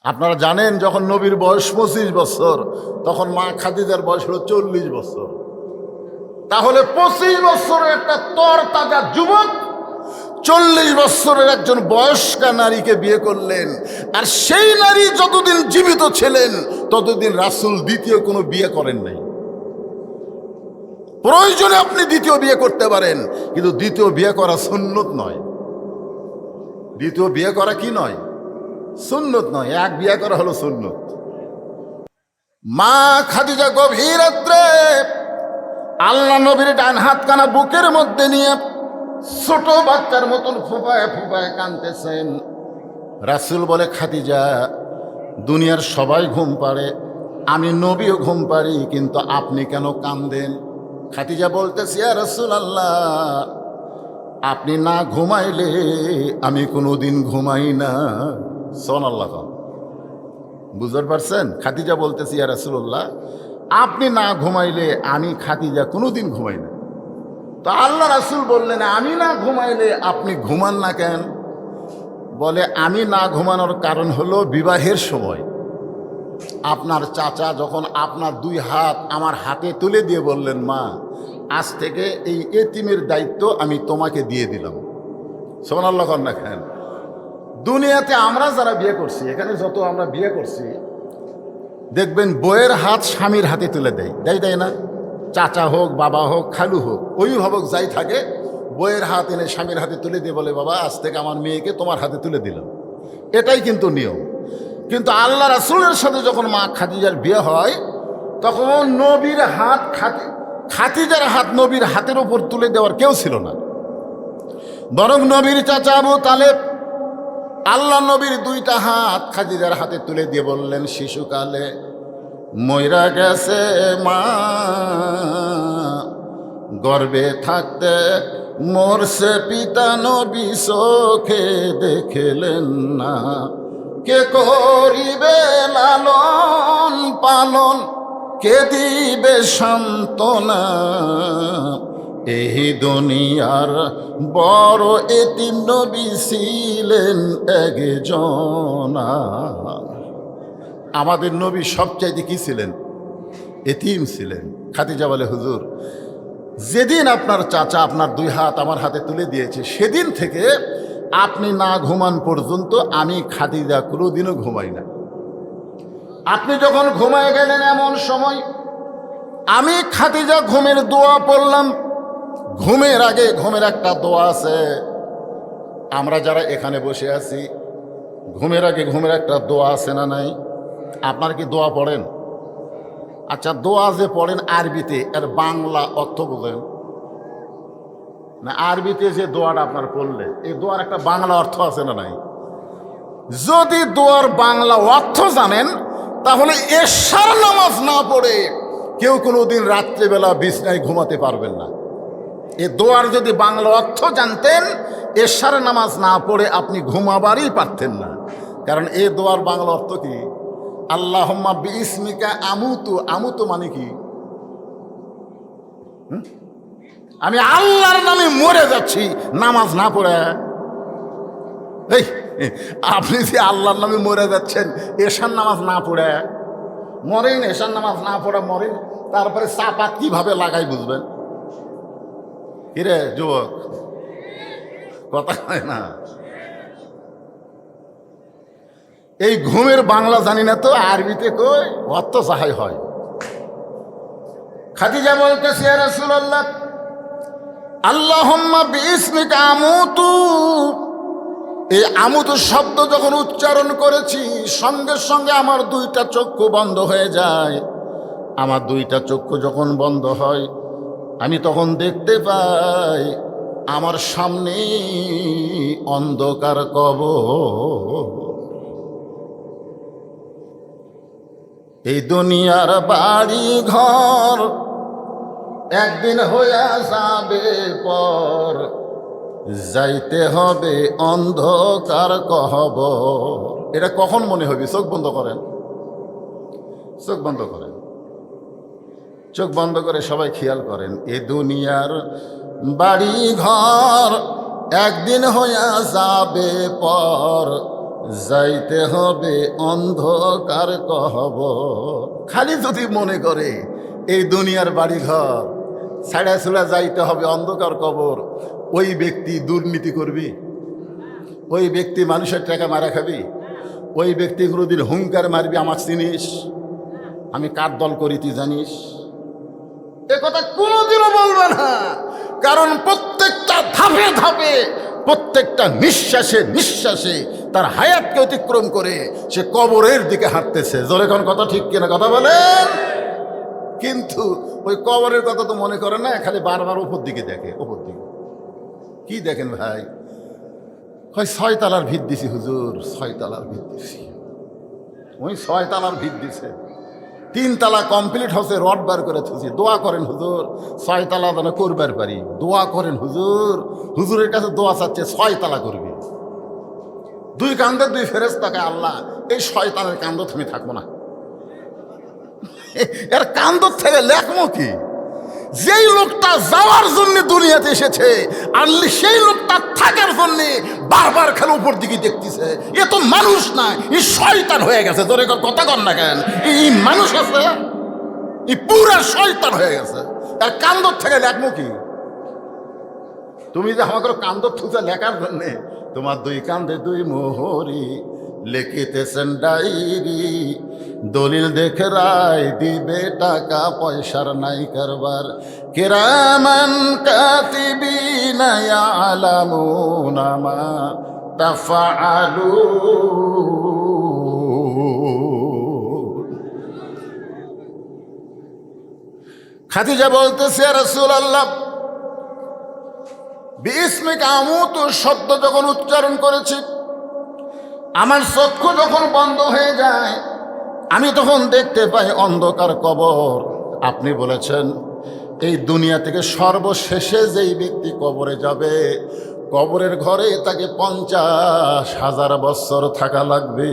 আপনারা জানেন যখন নবীর বয়স 25 বছর, তখন মা খাদিজার বয়স হলো 40 বছর। তাহলে 25 বছরের একটা তরতাজা যুবক 40 বছরের একজন বয়স্কা নারীকে বিয়ে করলেন। আর সেই নারী যতদিন জীবিত ছিলেন ততদিন রাসূল দ্বিতীয় কোনো বিয়ে করেন নাই। প্রয়োজনে আপনি দ্বিতীয় বিয়ে করতে পারেন, কিন্তু দ্বিতীয় বিয়ে করা সুন্নত নয়। দ্বিতীয় বিয়ে করা কি নয়? সুন্নত নয়। এক বিয়ে করা হলো সুন্নত। মা খাদিজা গভীর রাত্রে আল্লাহ নবীর ডান হাতখানা বুকের মধ্যে নিয়ে ছোট বাচ্চার মতন ফুপায় ফুপায় কাঁদতেছেন। রাসূল বলে, খাদিজা, দুনিয়ার সবাই ঘুম পাড়ে, আমি নবীও ঘুম পারি, কিন্তু আপনি কেন কাঁদেন? খাদিজা বলতেছি, ইয়া রাসূলুল্লাহ, আপনি না ঘুমাইলে আমি কোনোদিন ঘুমাই না। সুবহানাল্লাহ। বুঝতে পারছেন? খাদিজা বলতেছি, ইয়া রাসূলুল্লাহ, আপনি না ঘুমাইলে আমি খাদিজা কোনোদিন ঘুমাই না। তো আল্লাহ রাসূল বললেন, আমি না ঘুমাইলে আপনি ঘুমান না কেন? বলে, আমি না ঘুমানোর কারণ হলো বিবাহের সময় আপনার চাচা যখন আপনার 2 হাত আমার হাতে তুলে দিয়ে বললেন, মা, আজ থেকে এই এতিমের দায়িত্ব আমি তোমাকে দিয়ে দিলাম। সুবহানাল্লাহ না কেন? দুনিয়াতে আমরা যারা বিয়ে করছি, এখানে যত আমরা বিয়ে করছি, দেখবেন বইয়ের হাত স্বামীর হাতে তুলে দেয়, দেয় না? চাচা হোক, বাবা হোক, খালু হোক, অভিভাবক যাই থাকে, বইয়ের হাত এনে স্বামীর হাতে তুলে দিয়ে বলে, বাবা, আজ থেকে আমার মেয়েকে তোমার হাতে তুলে দিলাম। এটাই কিন্তু নিয়ম। কিন্তু আল্লাহ রাসূলের সাথে যখন মা খাদিজার বিয়ে হয়, তখন নবীর হাত খাদিজার হাত নবীর হাতের উপর তুলে দেওয়ার কেউ ছিল না। বরং নবীর চাচা আবু তালেব আল্লাহ নবীর 2টা হাত খাদিজার হাতে তুলে দিয়ে বললেন, শিশুকালে মইরা গেছে মা, গর্ভে থাকতে মরছে পিতা, নবী চোখে দেখলেন না, কে করিবে লালন পালন, কে দিবে সান্ত্বনা, এই দুনিয়ার বড় এতিম নবী ছিলেন একজনা। আমাদের নবী সবচাইতে কি ছিলেন? এতিম ছিলেন। খাদিজা বলে, হুজুর, যেদিন আপনার চাচা আপনার 2 হাত আমার হাতে তুলে দিয়েছে, সেদিন থেকে আপনি না ঘুমান পর্যন্ত আমি খাদিজা কোনোদিনও ঘুমাই না। আপনি যখন ঘুমায় গেলেন, এমন সময় আমি খাদিজা ঘুমের দোয়া পড়লাম। ঘুমের আগে ঘুমের একটা দোয়া আছে, আমরা যারা এখানে বসে আছি, ঘুমের আগে ঘুমের একটা দোয়া আছে না নাই? আপনার কি দোয়া পড়েন? আচ্ছা, দোয়া যে পড়েন আরবিতে, এর বাংলা অর্থ বোঝেন না? আরবিতে যে দোয়াটা আপনার পড়লে, এই দোয়ার একটা বাংলা অর্থ আছে না নাই? যদি দোয়ার বাংলা অর্থ জানেন, তাহলে এশার নামাজ না পড়ে কেউ কোনোদিন রাত্রিবেলা বিছনায় ঘুমাতে পারবেন না। এ দোয়ার যদি বাংলা অর্থ জানতেন, এশার নামাজ না পড়ে আপনি ঘুমাবারই পারতেন না। কারণ এই দোয়ার বাংলা অর্থ কি? আল্লাহুম্মা বিইসমিকা আমুতু। আমুতু মানে কি? আমি আল্লাহর নামে মরে যাচ্ছি নামাজ না পড়ে। এই, আপনি যে আল্লাহর নামে মরে যাচ্ছেন এশার নামাজ না পড়ে মরেন, এশার নামাজ না পড়ে মরেন, তারপরে চাপা কিভাবে লাগাই বুঝবেন? কিরে যুবক, কথা হয় না? এই ঘুমের বাংলা জানি না তো আরবিতে কই অর্থ সাহায্য হয়। খাদিজা বলতেছে, ইয়া রাসূলুল্লাহ, আল্লাহুম্মা বিইসমিকা আমুতু। এই আমুতু শব্দ যখন উচ্চারণ করেছি, সঙ্গে সঙ্গে আমার 2টা চক্ষু বন্ধ হয়ে যায়। আমার 2টা চক্ষু যখন বন্ধ হয়, আমি তখন দেখতে পাই আমার সামনে অন্ধকার কবর। এই দুনিয়ার বাড়ি ঘর একদিন হইয়া যাবে পর, যাইতে হবে অন্ধকার কবর। এটা কখন মনে হবে? চোখ বন্ধ করেন, চোখ বন্ধ করেন, চোখ বন্ধ করে সবাই খেয়াল করেন। এ দুনিয়ার বাড়ি ঘর একদিন হইয়া যাবে পর, যাইতে হবে অন্ধকার কবর। খালি যদি মনে করে এই দুনিয়ার বাড়িঘর ছাড়া ছুড়া যাইতে হবে অন্ধকার কবর, ওই ব্যক্তি দুর্নীতি করবি, ওই ব্যক্তি মানুষের টাকা মারা খাবি, ওই ব্যক্তি কোনোদিন হুঙ্কার মারবি আমার চিনিস, আমি কার দল করি তুই জানিস, এ কথা কোনোদিনও বলবে না। কারণ প্রত্যেকটা ধাপে ধাপে, প্রত্যেকটা নিঃশ্বাসে নিঃশ্বাসে তার হায়াতকে অতিক্রম করে সে কবরের দিকে হাঁটতেছে। জোরে কোন কথা ঠিক কিনা কথা বলেন? কিন্তু ওই কবরের কথা তো মনে করে না, খালি বারবার উপর দিকে দেখে। উপর দিকে কি দেখেন ভাই? হয় 6 তলার ভিত দিছি হুজুর, 6 তলার ভিত দিছি। ওই 6 তলার ভিত দিছে, 3 তলা কমপ্লিট হচ্ছে, রড বার করে থুছি। দোয়া করেন হুজুর 6 তলা যেন করবার পারি। দোয়া করেন হুজুর, হুজুরের কাছে দোয়া চাচ্ছে 6 তলা করবি। 2 কান্দে 2 ফেরেশতাকে, আল্লাহ এই শয়তানের কান্দ তুমি থাকবো না, এর কান্দ থেকে লেখমো কি? যেই লোকটা যাওয়ার জন্য দুনিয়াতে এসেছে, আর সেই লোকটা থাকার জন্য বারবার খেলে উপর দিকে দেখতেছে, এ তো মানুষ না, এই শয়তান হয়ে গেছে। তোর কথা কর না কেন? এই মানুষ আছে, এই পুরা শয়তান হয়ে গেছে। তার কান্দর থেকে লেখমো কি? তুমি যে আমাকে কান্দর থুচা লেখার জন্য তোমার 2 কান্দে 2 মোহরি লিখিতেছেন ডায়েরি, দলিল দেখে রায় দিবে, টাকা পয়সার নাই কারবার। কিরামান কাতিবিনা ইয়ালামুনা মা তাফআলুন। খাদিজা বলতেছে, ইয়া রাসূলুল্লাহ, বিস্মিকা আমুতু শব্দ যখন উচ্চারণ করেছি, আমার চক্ষু যখন বন্ধ হয়ে যায়, আমি তখন দেখতে পাই অন্ধকার কবর। আপনি বলেছেন এই দুনিয়া থেকে সর্বশেষে যেই ব্যক্তি কবরে যাবে, কবরের ঘরে তাকে 50,000 বছর থাকা লাগবে।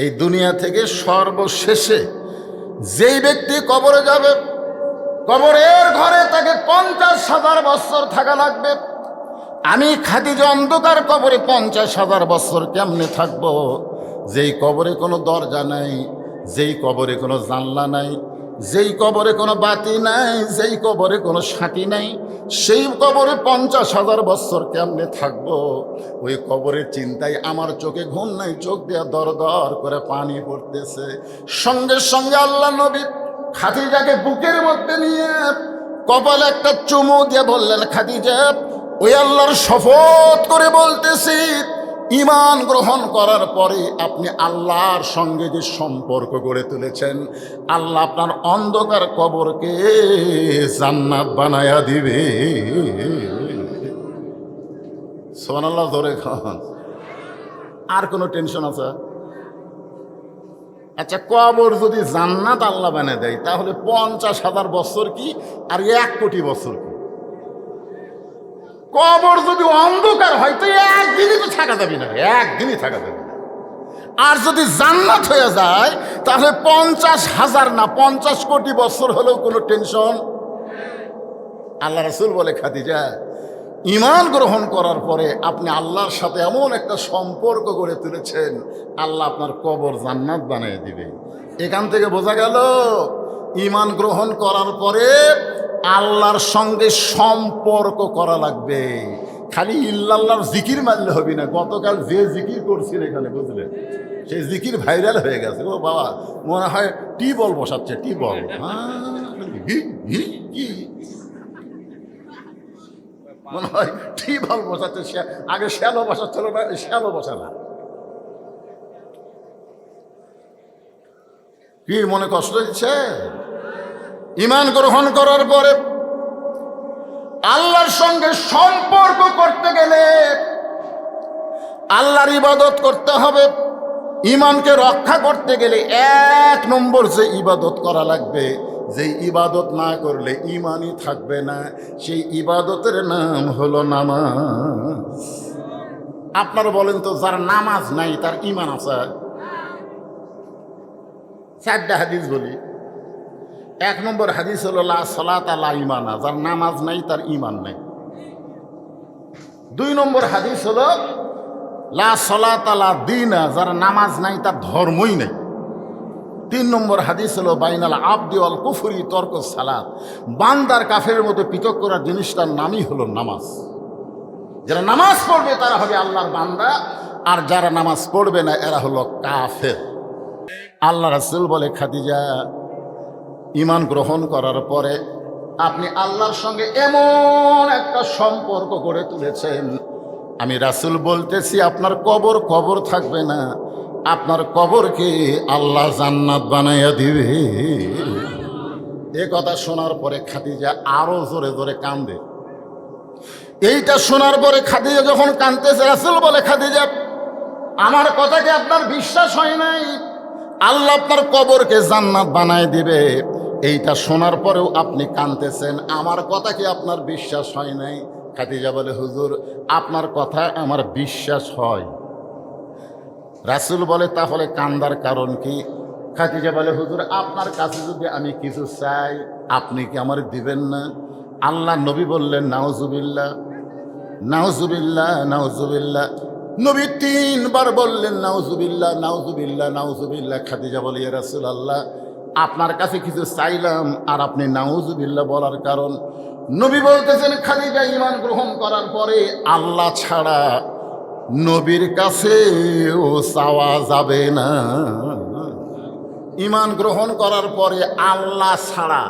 এই দুনিয়া থেকে সর্বশেষে যেই ব্যক্তি কবরে যাবে, কবরের ঘরে তাকে 50,000 বছর থাকা লাগবে। আমি খাদিজা অন্ধকার কবরে 50,000 বছর কেমনে থাকবো? যেই কবরে কোনো দরজা নাই, যেই কবরে কোনো জানলা নাই, যেই কবরে কোনো বাতি নাই, যেই কবরে কোনো সাথী নাই, সেই কবরে 50,000 বছর কেমনে থাকবো? ওই কবরের চিন্তায় আমার চোখে ঘুম নাই, চোখ দিয়ে দর দর করে পানি পড়তেছে। সঙ্গে সঙ্গে আল্লাহ নবী খাদিজাকে বুকের মধ্যে নিয়ে কপালে একটা চুমু দিয়ে বললেন, খাদিজা, ওই আল্লাহর শপথ করে বলতেছি, ঈমান গ্রহণ করার পরে আপনি আল্লাহর সঙ্গে যে সম্পর্ক গড়ে তুলেছেন, আল্লাহ আপনার অন্ধকার কবরকে জান্নাত বানায়া দিবে। সুবহানাল্লাহ, ধরে খান। আর কোনো টেনশন আছে? আচ্ছা, কবর যদি জান্নাত আল্লাহ বানিয়ে দেয়, তাহলে 50,000 বছর কি আর 1 কোটি বছর কি? কবর যদি অন্ধকার হয় তো একদিনই তো থাকা যাবে না, একদিনই থাকা যাবে না। আর যদি জান্নাত হয়ে যায় তাহলে 50,000 না 50 কোটি বছর হলেও কোনো টেনশন। আল্লাহ রাসূল বলে, খাদিজা, ঈমান গ্রহণ করার পরে আপনি আল্লাহর সাথে এমন একটা সম্পর্ক গড়ে তুলেছেন, আল্লাহ আপনার কবর জান্নাত বানিয়ে দিবে। এখান থেকে বোঝা গেল ঈমান গ্রহণ করার পরে আল্লাহর সঙ্গে সম্পর্ক করা লাগবে। খালি ইল্লাল্লাহর জিকির মারলে হবে না। গতকাল যে জিকির করছিল এখানে, বুঝলেন, সেই জিকির ভাইরাল হয়ে গেছে। ও বাবা, মনে হয় টিউবওয়েল বসাচ্ছে, টিউবওয়েল। মনে হয় টিউবওয়েল বসাচ্ছে। আগে শ্যালো বসাচ্ছিল না, শ্যালো বসা না। কি মনে কষ্ট দিচ্ছে? ঈমান গ্রহণ করার পরে আল্লাহর সঙ্গে সম্পর্ক করতে গেলে আল্লাহর ইবাদত করতে হবে। ঈমানকে রক্ষা করতে গেলে 1 নম্বর যে ইবাদত করা লাগবে, যে ইবাদত না করলে ঈমানই থাকবে না, সেই ইবাদতের নাম হলো নামাজ। আপনারা বলেন তো, যার নামাজ নাই তার ঈমান আছে? 4টা হাদিস বলি। 1 নম্বর হাদিস হলো লা সালাতা লা ঈমানা, যার নামাজ নাই তার ঈমান নাই। 2 নম্বর হাদিস হলো লা সলাতা লা দীনা, যার নামাজ নাই তার ধর্মই নেই। 3 নম্বর হাদিস হলো বাইনাল আবদি ওয়াল কুফরি তরকুস সালাত, বান্দার কাফেরের মধ্যে পৃথক করার জিনিসটার নামই হলো নামাজ। যারা নামাজ পড়বে তারা হবে আল্লাহর বান্দা, আর যারা নামাজ পড়বে না এরা হলো কাফের। আল্লাহ রাসূল বলে, খাদিজা ঈমান গ্রহণ করার পরে আপনি আল্লাহর সঙ্গে এমন একটা সম্পর্ক গড়ে তুলেছেন, আমি রাসূল বলতেছি আপনার কবর কবর থাকবে না, আপনার কবরকে আল্লাহ জান্নাত বানাইয়া দিবে। এ কথা শোনার পরে খাদিজা আরো জোরে জোরে কান্দে। এইটা শোনার পরে খাদিজা যখন কাঁদতেছে, রাসূল বলে, খাদিজা আমার কথা কি আপনার বিশ্বাস হয় নাই? আল্লাহ আপনার কবরকে জান্নাত বানায় দিবে, এইটা শোনার পরেও আপনি কাঁদতেছেন, আমার কথা কি আপনার বিশ্বাস হয় নাই? খাদিজা বলে, হুজুর আপনার কথা আমার বিশ্বাস হয়। রাসূল বলে, তাহলে কান্দার কারণ কি? খাদিজা বলে, হুজুর আপনার কাছে যদি আমি কিছু চাই আপনি কি আমার দিবেন না? আল্লাহ নবী বললেন, নাউজুবিল্লাহ নাউজুবিল্লাহ নাউজুবিল্লাহ। নবী 3 বার বললেন, নাউজুবিল্লাহ নাউজুবিল্লাহ নাউজুবিল্লাহ। খাদিজা বলে, ইয়া রাসূলুল্লাহ আপনার কাছে কিছু চাইলাম আর আপনি নাউজুবিল্লাহ বলার কারণ? নবী বলতেছেন, খাদিজা ঈমান গ্রহণ করার পরে আল্লাহ ছাড়া নবীর কাছেও চাওয়া যাবে না। ঈমান গ্রহণ করার পরে আল্লাহ ছাড়া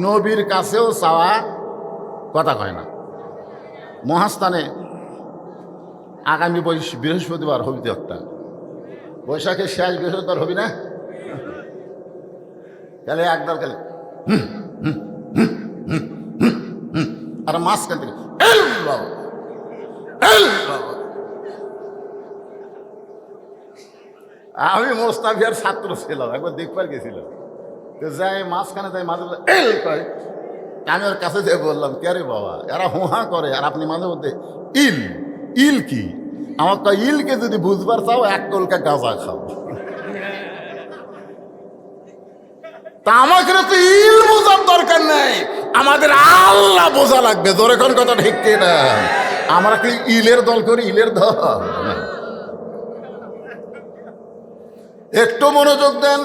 নবীর কাছেও চাওয়া, কথা কয় না। মহাস্থানে আগামী বৃহস্পতিবার হবি তো একটা, বৈশাখের শেষ বৃহস্পতিবার হবি না? তাহলে একদল গেলে আর মাঝখান থেকে আমি মোস্তাফিয়ার ছাত্র ছিলাম, একবার দেখবার গেছিলাম, তো যাই মাঝখানে যাই মাঝে মধ্যে কয়, আমি ওর কাছে যেয়ে বললাম, কে রে বাবা এরা হুহা করে আর আপনি মাঝে মধ্যে ইল ইল কি? আমার কয়, ইলকে যদি বুঝবার চাও 1 কলকা গাঁজা খাও। তা আমাকে তো ইল বোঝার দরকার নেই, আমাদের আল্লাহ বোঝা লাগবে। জোরে কোন কথা ঠিক না? আমরা কি ইলের দল করি? ইলের দল। একটু মনোযোগ দেন।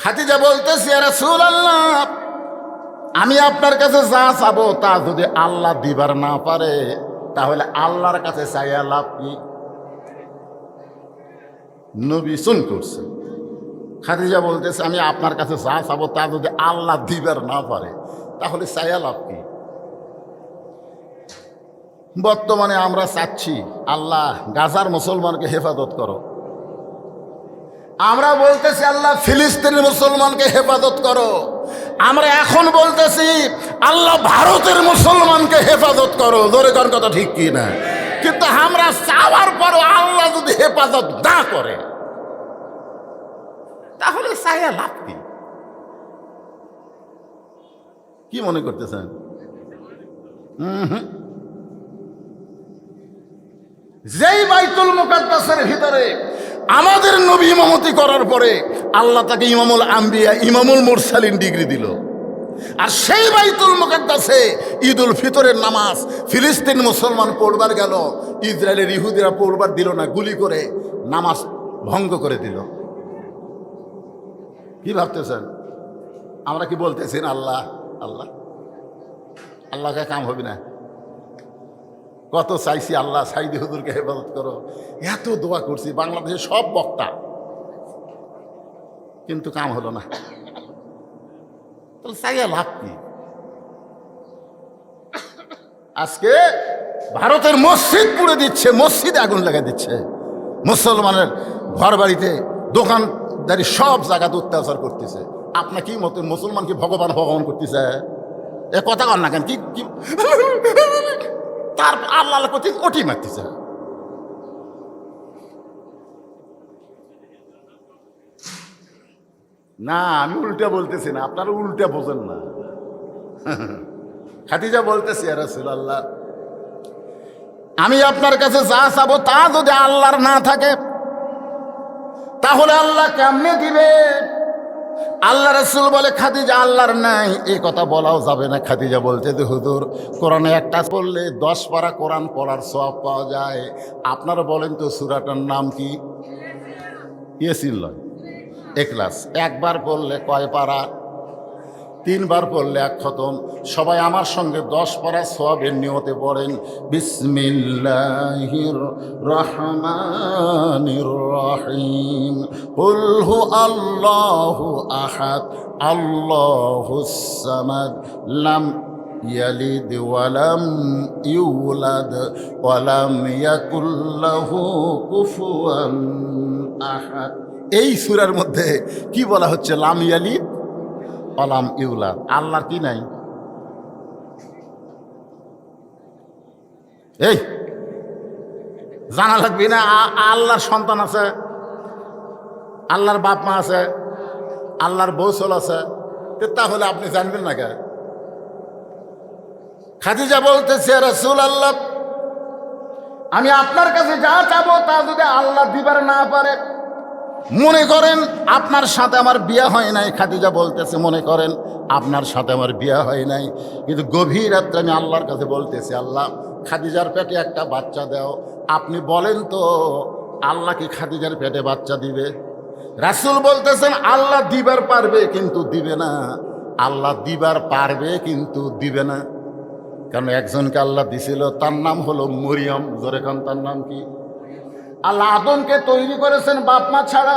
খাদিজা বলতেছি, ইয়া রাসূলুল্লাহ আমি আপনার কাছে যা চাবো তা যদি আল্লাহ দিবার না পারে তাহলে আল্লাহর কাছে চাইয়া লাভ কি? নবী শুন করছে। খাদিজা বলতেছে, আমি আপনার কাছে যা চাবো তা যদি আল্লাহ দিবার না পারে তাহলে চাইয়া লাভ কি? বর্তমানে আমরা চাচ্ছি, আল্লাহ গাজার মুসলমানকে হেফাজত করো। আমরা বলতেছি, আল্লাহ ফিলিস্তিনের মুসলমানকে হেফাজত করো। আমরা এখন বলতেছি, আল্লাহ ভারতের মুসলমানকে হেফাজত করো। জোরে কোন কথা ঠিক কি না? কিন্তু আমরা চাওয়ার পরও আল্লাহ যদি হেফাজত না করে তাহলে চাইয়া লাভ কি? কি মনে করতেছেন? যেই বাইতুল মুকাদ্দাসের ভিতরে আমাদের নবী ইমামতি করার পরে আল্লাহ তাকে ইমামুল আম্বিয়া ইমামুল মুরসালিন ডিগ্রি দিল, আর সেই বাইতুল মুকাদ্দাসে ঈদুল ফিতরের নামাজ ফিলিস্তিন মুসলমান পড়বার গেল, ইসরায়েলের ইহুদিরা পড়বার দিল না, গুলি করে নামাজ ভঙ্গ করে দিল। কি ভাবতেছেন? আমরা কি বলতেছি না আল্লাহ আল্লাহ আল্লাহকে কাম হবে না? কত চাইছি, আল্লাহ সাইদি হুজুরকে হেফাজত করো, এত দোয়া করছি, বাংলাদেশের সব বক্তা, কিন্তু কাম হলো না। তাহলে চাইয়া লাভ কি? আজকে ভারতের মসজিদ পুড়ে দিচ্ছে, মসজিদে আগুন লাগাই দিচ্ছে, মুসলমানের ঘর বাড়িতে দোকানদারি সব জায়গাতে অত্যাচার করতেছে। আপনার কি মতো মুসলমান কি ভগবান ভগবান করতেছে? এ কথা কর না কেন? কি তার আল্লাহ করতে ওটি মারতেছে। না, আমি উল্টা বলতেছি না, আপনারা উল্টা বোঝেন না। খাদিজা বলতেছি, ইয়া রাসূলুল্লাহ আমি আপনার কাছে যা চাবো তা যদি আল্লাহর না থাকে তাহলে আল্লাহ কেমনে দিবে? আল্লাহ রাসূল বলে খাদিজা আল্লাহর নাই, এই কথা বলাও যাবে না। খাদিজা বলতে যে হুজুর কোরআনে একটা পড়লে 10 পারা কোরআন পড়ার সওয়াব পাওয়া যায়। আপনারা বলেন তো সূরাটার নাম কি? ইয়াসিন লয়, ইখলাস। একবার পড়লে কয় পারা? 3 বার পড়লে 1 খতম। সবাই আমার সঙ্গে 10 পারা সওয়াবের নিয়তে পড়েন, বিসমিল্লাহির রহমানির রহিম। কুল হু আল্লাহু আহাদ আল্লাহুস সামাদ লাম ইয়ালিদ ওয়ালাম ইউলাদ ওয়ালাম ইয়াকুল লাহু কুফুয়ান আহাদ। এই সূরার মধ্যে কি বলা হচ্ছে? লাম ইয়ালিদ ওয়ালাম ইউলাদ। আল্লাহর কি নাই? এই জানা লাগবে না? আল্লাহর সন্তান আছে, আল্লাহর বাপ মা আছে, আল্লাহর বৌসল আছে, তাহলে আপনি জানবেন না কে? খাদিজা বলতেছে রাসূলুল্লাহ, আমি আপনার কাছে যা চাবো তা যদি আল্লাহ দিবার না পারে, মনে করেন আপনার সাথে আমার বিয়ে হয় নাই। খাদিজা বলতেছে মনে করেন আপনার সাথে আমার বিয়ে হয় নাই, কিন্তু গভীর রাত্রে আমি আল্লাহর কাছে বলতেছি, আল্লাহ খাদিজার পেটে একটা বাচ্চা দাও। আপনি বলেন তো আল্লাহ কি খাদিজার পেটে বাচ্চা দিবে? রাসূল বলতেছেন আল্লাহ দিবার পারবে কিন্তু দিবে না। আল্লাহ দিবার পারবে কিন্তু দিবে না। কারণ একজনকে আল্লাহ দিছিল, তার নাম হলো মরিয়ম। জোরে খান, তার নাম কি? আল্লাহ আদমকে তৈরি করেছেন বাপ মা ছাড়া,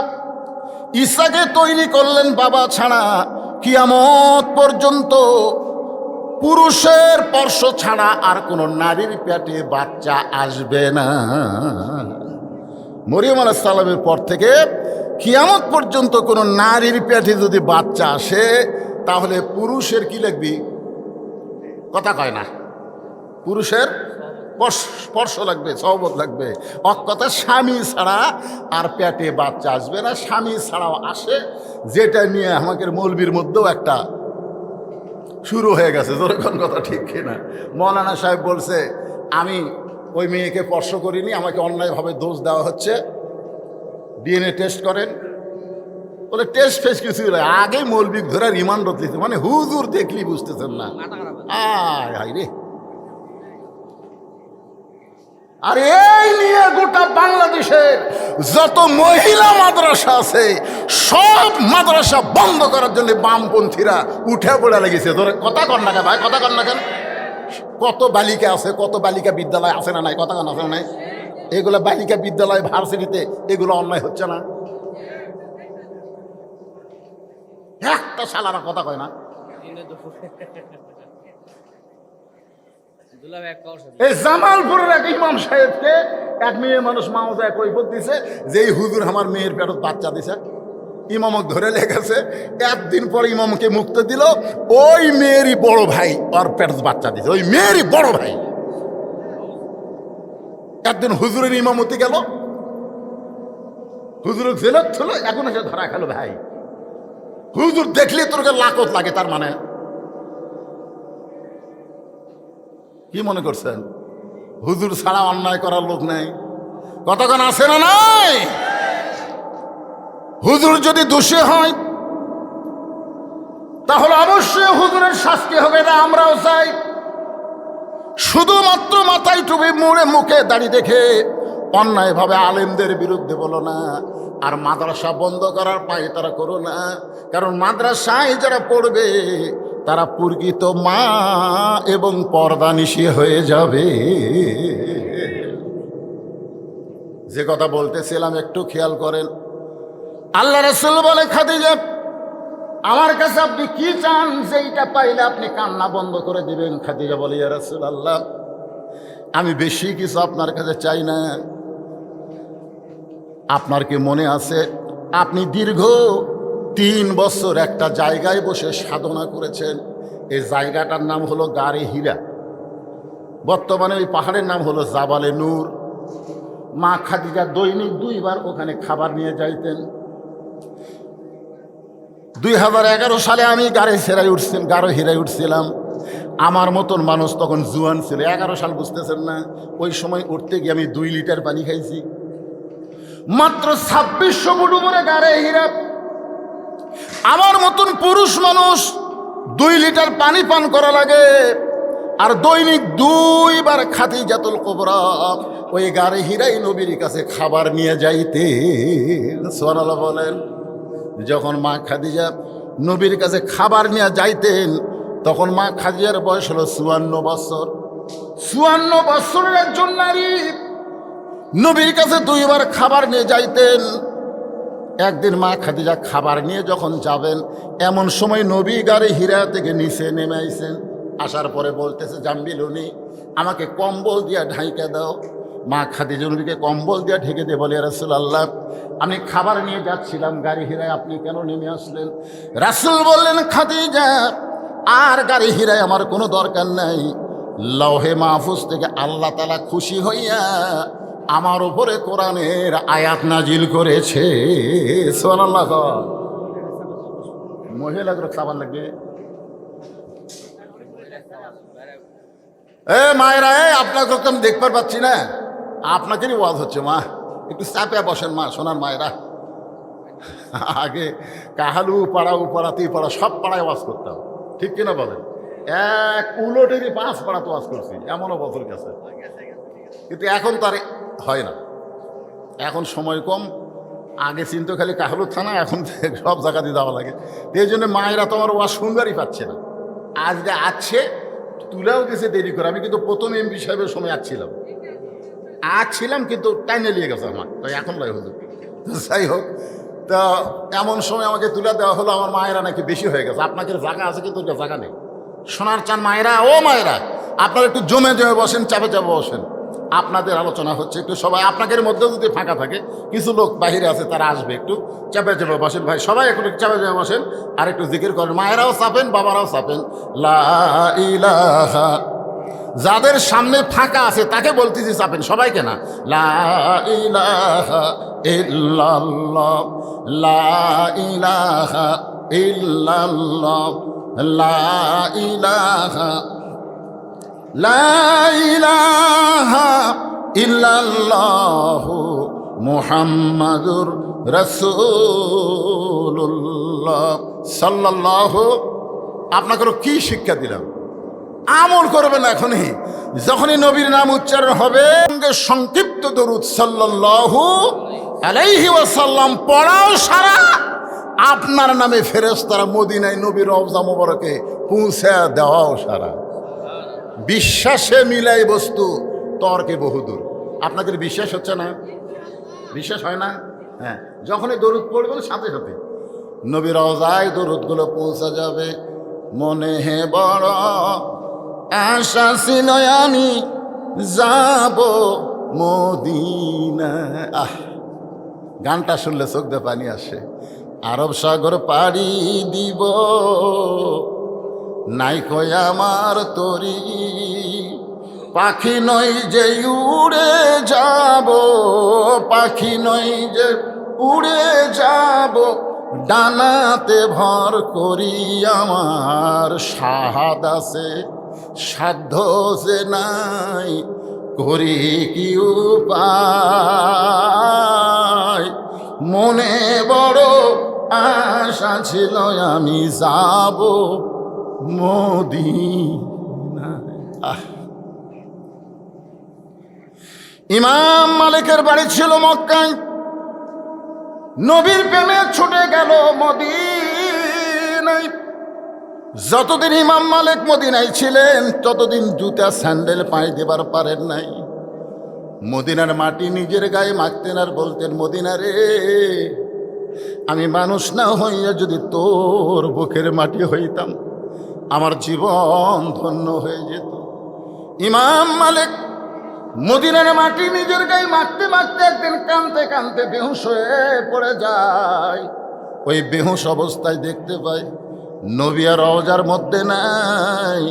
ঈসাকে তৈরি করলেন বাবা ছাড়া। কিয়ামত পর্যন্ত পুরুষের স্পর্শ ছাড়া আর কোনো নারীর পেটে বাচ্চা আসবে না। মরিয়ম আলাইহিস সালামের পর থেকে কিয়ামত পর্যন্ত কোনো নারীর পেটে যদি বাচ্চা আসে, তাহলে পুরুষের কি লাগবে? কথা কয় না, পুরুষের স্পর্শ লাগবে, সহবত লাগবে। অকথা স্বামী ছাড়া আর পেটে বাচ্চা আসবে না। স্বামী ছাড়াও আসে, যেটা নিয়ে আমাদের মৌলবীর মধ্যেও একটা শুরু হয়ে গেছে। যখন কথা ঠিক কিনা? মৌলানা সাহেব বলছে আমি ওই মেয়েকে স্পর্শ করিনি, আমাকে অন্যায়ভাবে দোষ দেওয়া হচ্ছে, ডিএনএ টেস্ট করেন। বলে টেস্ট ফেস্ট কিছু আগেই মৌলবী ধরে রিমান্ড দিতে, মানে হুজুর দেখলি বুঝতেছেন না। আয় রে, আর এই নিয়ে গোটা বাংলাদেশের যত মহিলা মাদ্রাসা আছে সব মাদ্রাসা বন্ধ করার জন্য বামপন্থীরা উঠে পড়ে লেগেছে। ধরে কথা কন না কেন ভাই, কথা কন না কেন? কত বালিকা আছে, কত বালিকা বিদ্যালয় আছে না নাই? কথা কন আছে না নাই? এগুলো বালিকা বিদ্যালয়, ভার্সিটিতে এগুলো অন্যায় হচ্ছে না? একটা শালারা কথা কয় না। এই জামালপুরের এক ইমাম সাহেবকে এক মেয়ে মানুষ মাওজায় কৈফত দিছে যে এই হুজুর আমার মেয়ের পেটত বাচ্চা দিছে। ইমামক ধরে লেগেছে, একদিন পর ইমামকে মুক্তি দিল। ওই মেয়েরই বড় ভাই ওর পেটত বাচ্চা দিছে, ওই মেয়েরই বড় ভাই। একদিন হুজুরের ইমামতি গেল, হুজুর জেলত ছিল, এখন এসে ধরা খেলো ভাই। হুজুর দেখলে তোরকে লাকত লাগে, তার মানে কি মনে করছেন? হুজুর ছাড়া অন্যায় করার লোক নেই। কতক্ষণ আছে না নাই? হুজুর যদি দোষী হয় তাহলে অবশ্যই হুজুরের শাস্তি হবে, না আমরাও চাই। শুধুমাত্র মাথায় টুপি মুড়ে মুখে দাড়ি দেখে অন্যায়ভাবে আলেমদের বিরুদ্ধে বলো না, আর মাদ্রাসা বন্ধ করার পায়ে তারা করো না। কারণ মাদ্রাসায় যারা পড়বে তারা প্রকৃত মা এবং পর্দানিশী হয়ে যাবে। যে কথা বলতেছিলাম একটু খেয়াল করেন। আল্লাহ রাসূল বলে খাদিজা আমার কাছে আপনি কি চান, যেইটা পাইলে আপনি কান্না বন্ধ করে দিবেন। খাদিজা বলে ইয়া রাসূলুল্লাহ আমি বেশি কিছু আপনার কাছে চাই না। আপনার কি মনে আছে আপনি দীর্ঘ 3 বছর একটা জায়গায় বসে সাধনা করেছেন? এই জায়গাটার নাম হলো গারে হীরা। বর্তমানে ওই পাহাড়ের নাম হলো জাবালে নূর। মা খাদিজা দৈনিক 2 বার ওখানে খাবার নিয়ে যাইতেন। 2011 সালে আমি গারে হীরায় উঠছিলাম। আমার মতন মানুষ তখন জুয়ান ছিল, 11 সাল বুঝতেছেন না। ওই সময় উঠতে গিয়ে আমি 2 লিটার পানি খাইছি। মাত্র 2600 ফুট উপরে গারে হীরা, আমার মতন পুরুষ মানুষ 2 লিটার পানি পান করা লাগে, আর দৈনিক 2 বার খাদিজাতুল কুবরা ওই গাড়ি হিরাই নবীর কাছে খাবার নিয়ে যাইতে। সুবহানাল্লাহ বলেন। যখন মা খাদিজা নবীর কাছে খাবার নিয়ে যাইতেন তখন মা খাদিজার বয়স হলো 54 বছর। 54 বছরের একজন নারী নবীর কাছে 2 বার খাবার নিয়ে যাইতেন। একদিন মা খাদিজা খাবার নিয়ে যখন যাবেন এমন সময় নবী গাড়ি হীরা থেকে নিচে নেমে আইছেন। আসার পরে বলতেছে, জাম্বিলুনি আমাকে কম্বল দিয়া ঢাইকা দাও। মা খাদিজা নবীকে কম্বল দিয়া ঢেকে দিয়ে বলে, রাসূলুল্লাহ আমি খাবার নিয়ে যাচ্ছিলাম গাড়ি হীরায়, আপনি কেন নেমে আসলেন? রাসূল বললেন, খাদিজা আর গাড়ি হীরায় আমার কোনো দরকার নাই। লৌহে মাহফুজ থেকে আল্লাহ তাআলা খুশি হইয়া আমার উপরে কোরআনের আয়াত নাজিল করেছে। সুবহানাল্লাহ। মহিলাগুলো খাবার লাগবে। মায়েরা, আপনাকে তো আমি দেখতে পাচ্ছি না, আপনাকেরই ওয়াজ হচ্ছে। মা একটু চাপে বসেন। মা সোনার মায়েরা, আগে কাহালু পাড়া উপাড়াতি পাড়া সব পাড়ায় ওয়াজ করতাম, ঠিক কিনা বলেন? এক উলটেরই 5 পাড়া তো ওয়াজ করছি, এমনও বছর গেছে। কিন্তু এখন তার হয় না, এখন সময় কম। আগে চিন্তা খালি কাহালু থানা, এখন সব জায়গাতে যাওয়া লাগে। এই জন্য মায়েরা তো আমার ওয়াজ শুনবারই পাচ্ছে না। আজকে আছে তুলেও গেছে দেরি করে। আমি কিন্তু প্রথম এমপি সাহেবের সময় ছিলাম কিন্তু টাইনে নিয়ে গেছে আমার, তো এখন লাই হুজুর। যাই হোক, তা এমন সময় আমাকে তুলে দেওয়া হলো, আমার মায়েরা নাকি বেশি হয়ে গেছে। আপনাদের জায়গা আছে কিন্তু ওটা জায়গা নেই। সোনার চান মায়েরা, ও মায়েরা আপনারা একটু জমে জমে বসেন, চাপে চাপে বসেন। আপনাদের আলোচনা হচ্ছে, একটু সবাই আপনাদের মধ্যেও যদি ফাঁকা থাকে, কিছু লোক বাহিরে আছে তারা আসবে, একটু চাপে চাপে বসেন। ভাই সবাই একটু চাপে চাপে বসেন আর একটু জিকির করেন। মায়েরাও চাপেন, বাবারাও চাপেন। লা ইলাহা, যাদের সামনে ফাঁকা আছে তাকে বলতেছি চাপেন, সবাইকে না। লা ইলাহা ইল্লাল্লাহ, লা ইলাহা ইল্লাল্লাহ, লা ইলাহা, লা ইলাহা ইল্লাল্লাহু মুহাম্মাদুর রাসূলুল্লাহ সাল্লাল্লাহু। আপনাকে কি শিক্ষা দিলাম? আমল করবেন এখনই। যখনই নবীর নাম উচ্চারণ হবে সংক্ষিপ্ত দরুদ সাল্লাল্লাহু আলাইহি ওয়াসাল্লাম পড়াও সারা আপনার নামে ফেরেশতারা মদিনায় নবীর রওজা মোবারকে পৌঁছে দেওয়াও সারা। বিশ্বাসে মিলাই বস্তু, তর্কে বহুদূর। আপনাদের বিশ্বাস হচ্ছে না? বিশ্বাস হয় না? হ্যাঁ, যখনই দরুদ পড়বেন সাথে সাথে নবীর রওজায় দরুদগুলো পৌঁছে যাবে। মনে হে বড় আশা ছিল আমি যাব মদিনা। গানটা শুনলে চোখ দিয়ে পানি আসে। আরব সাগর পাড়ি দিব নাই কই আমার তরি, পাখি নই যে উড়ে যাব, পাখি নই যে উড়ে যাব, ডানাতে ভর করি আমার সাহাদ আছে, সাধ্য যে নাই করি কি উপায়, মনে বড় আশা ছিল আমি যাব মদিনায়। ইমাম মালিকের বাড়ি ছিল মক্কায়, নবীর প্রেমে ছুটে গেল মদিনায়। যতদিন ইমাম মালিক মদিনায় ছিলেন ততদিন জুতা স্যান্ডেল পায়ে দেবার পারেন নাই। মদিনার মাটি নিজের গায়ে মাখতেন আর বলতেন, মদিনা রে, আমি মানুষ না হইয়া যদি তোর বুকের মাটি হইতাম আমার জীবন ধন্য হয়ে যেত। ইমাম মালিক মদিনার মাটি নিজের গায়ে মাখতে মাখতে একদিন কাঁদতে কাঁদতে বেহুশ হয়ে পড়ে যায়। ওই বেহুশ অবস্থায় দেখতে পাই নবী আর রওজার মধ্যে নাই,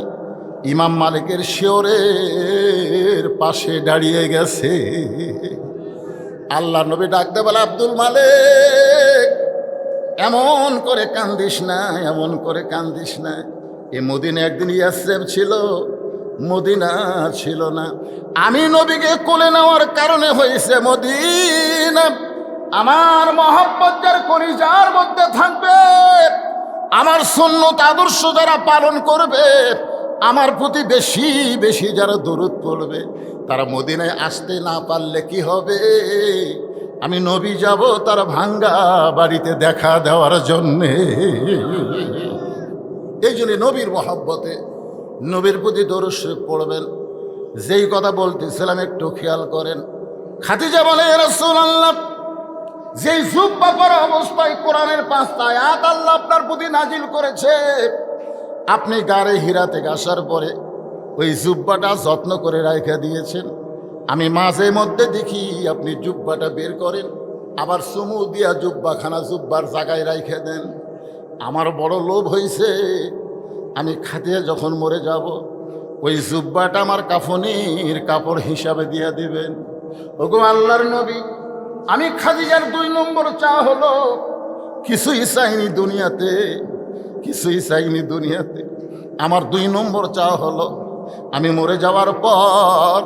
ইমাম মালিকের শিওরের পাশে দাঁড়িয়ে গেছে। আল্লাহ নবী ডাকতে বলে, আব্দুল মালিক এমন করে কান্দিস না, এমন করে কান্দিস না। এ মদিনা একদিন ইয়াসরিব ছিল, মদিনা ছিল না। আমি নবীকে কোলে নেওয়ার কারণে হয়েছে মদিনা। আমার মহব্বত যার কলিজার মধ্যে থাকবে, আমার সুন্নত আদর্শ যারা পালন করবে, আমার প্রতি বেশি বেশি যারা দরুদ পড়বে, তারা মদিনায় আসতে না পারলে কি হবে? আমি নবী যাব তার ভাঙ্গা বাড়িতে দেখা দেওয়ার জন্যে। এই জন্য নবীর মহব্বতে নবীর প্রতি দরুদ শরীফ পড়বেন। যেই কথা বলতেছিলাম একটু খেয়াল করেন। খাদিজা বলে, ইয়া রাসূলুল্লাহ, যেই জুব্বা পরা অবস্থায় কোরআনের 5টা আয়াত আল্লাহ আপনার প্রতি নাজিল করেছে, আপনি গারে হীরা থেকে আসার পরে ওই জুব্বাটা যত্ন করে রাখা দিয়েছেন। আমি মাঝে মধ্যে দেখি আপনি জুব্বাটা বের করেন, আবার চুমু দিয়া জুব্বার জায়গায় রাখে দেন। আমার বড় লোভ হয়েছে, আমি খাদিজা যখন মরে যাব ওই জুব্বাটা আমার কাফনের কাপড় হিসাবে দিয়া দিবেন। ওগো আল্লাহর নবী, আমি খাদিজার 2 নম্বর চা হলো, কিছুই চাইনি দুনিয়াতে, কিছুই চাইনি দুনিয়াতে। আমার 2 নম্বর চা হলো, আমি মরে যাওয়ার পর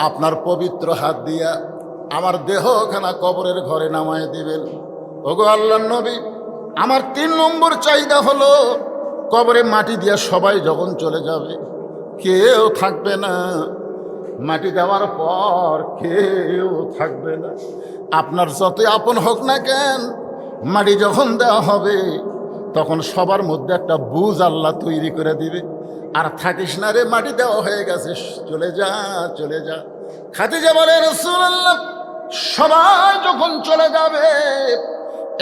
আপনার পবিত্র হাত দিয়া আমার দেহখানা কবরের ঘরে নামায় দিবেন। ওগো আল্লাহর নবী, আমার 3 নম্বর চাহিদা হলো, কবরে মাটি দিয়া সবাই যখন চলে যাবে কেউ থাকবে না, মাটি দেওয়ার পর কেউ থাকবে না। আপনার যতই আপন হোক না কেন, মাটি যখন দেওয়া হবে তখন সবার মধ্যে একটা বুঝ আল্লাহ তৈরি করে দিবে, আর থাকিস না রে, মাটি দেওয়া হয়ে গেছে, চলে যা চলে যা। খাদিজা বলে, রাসূলুল্লাহ, সবাই যখন চলে যাবে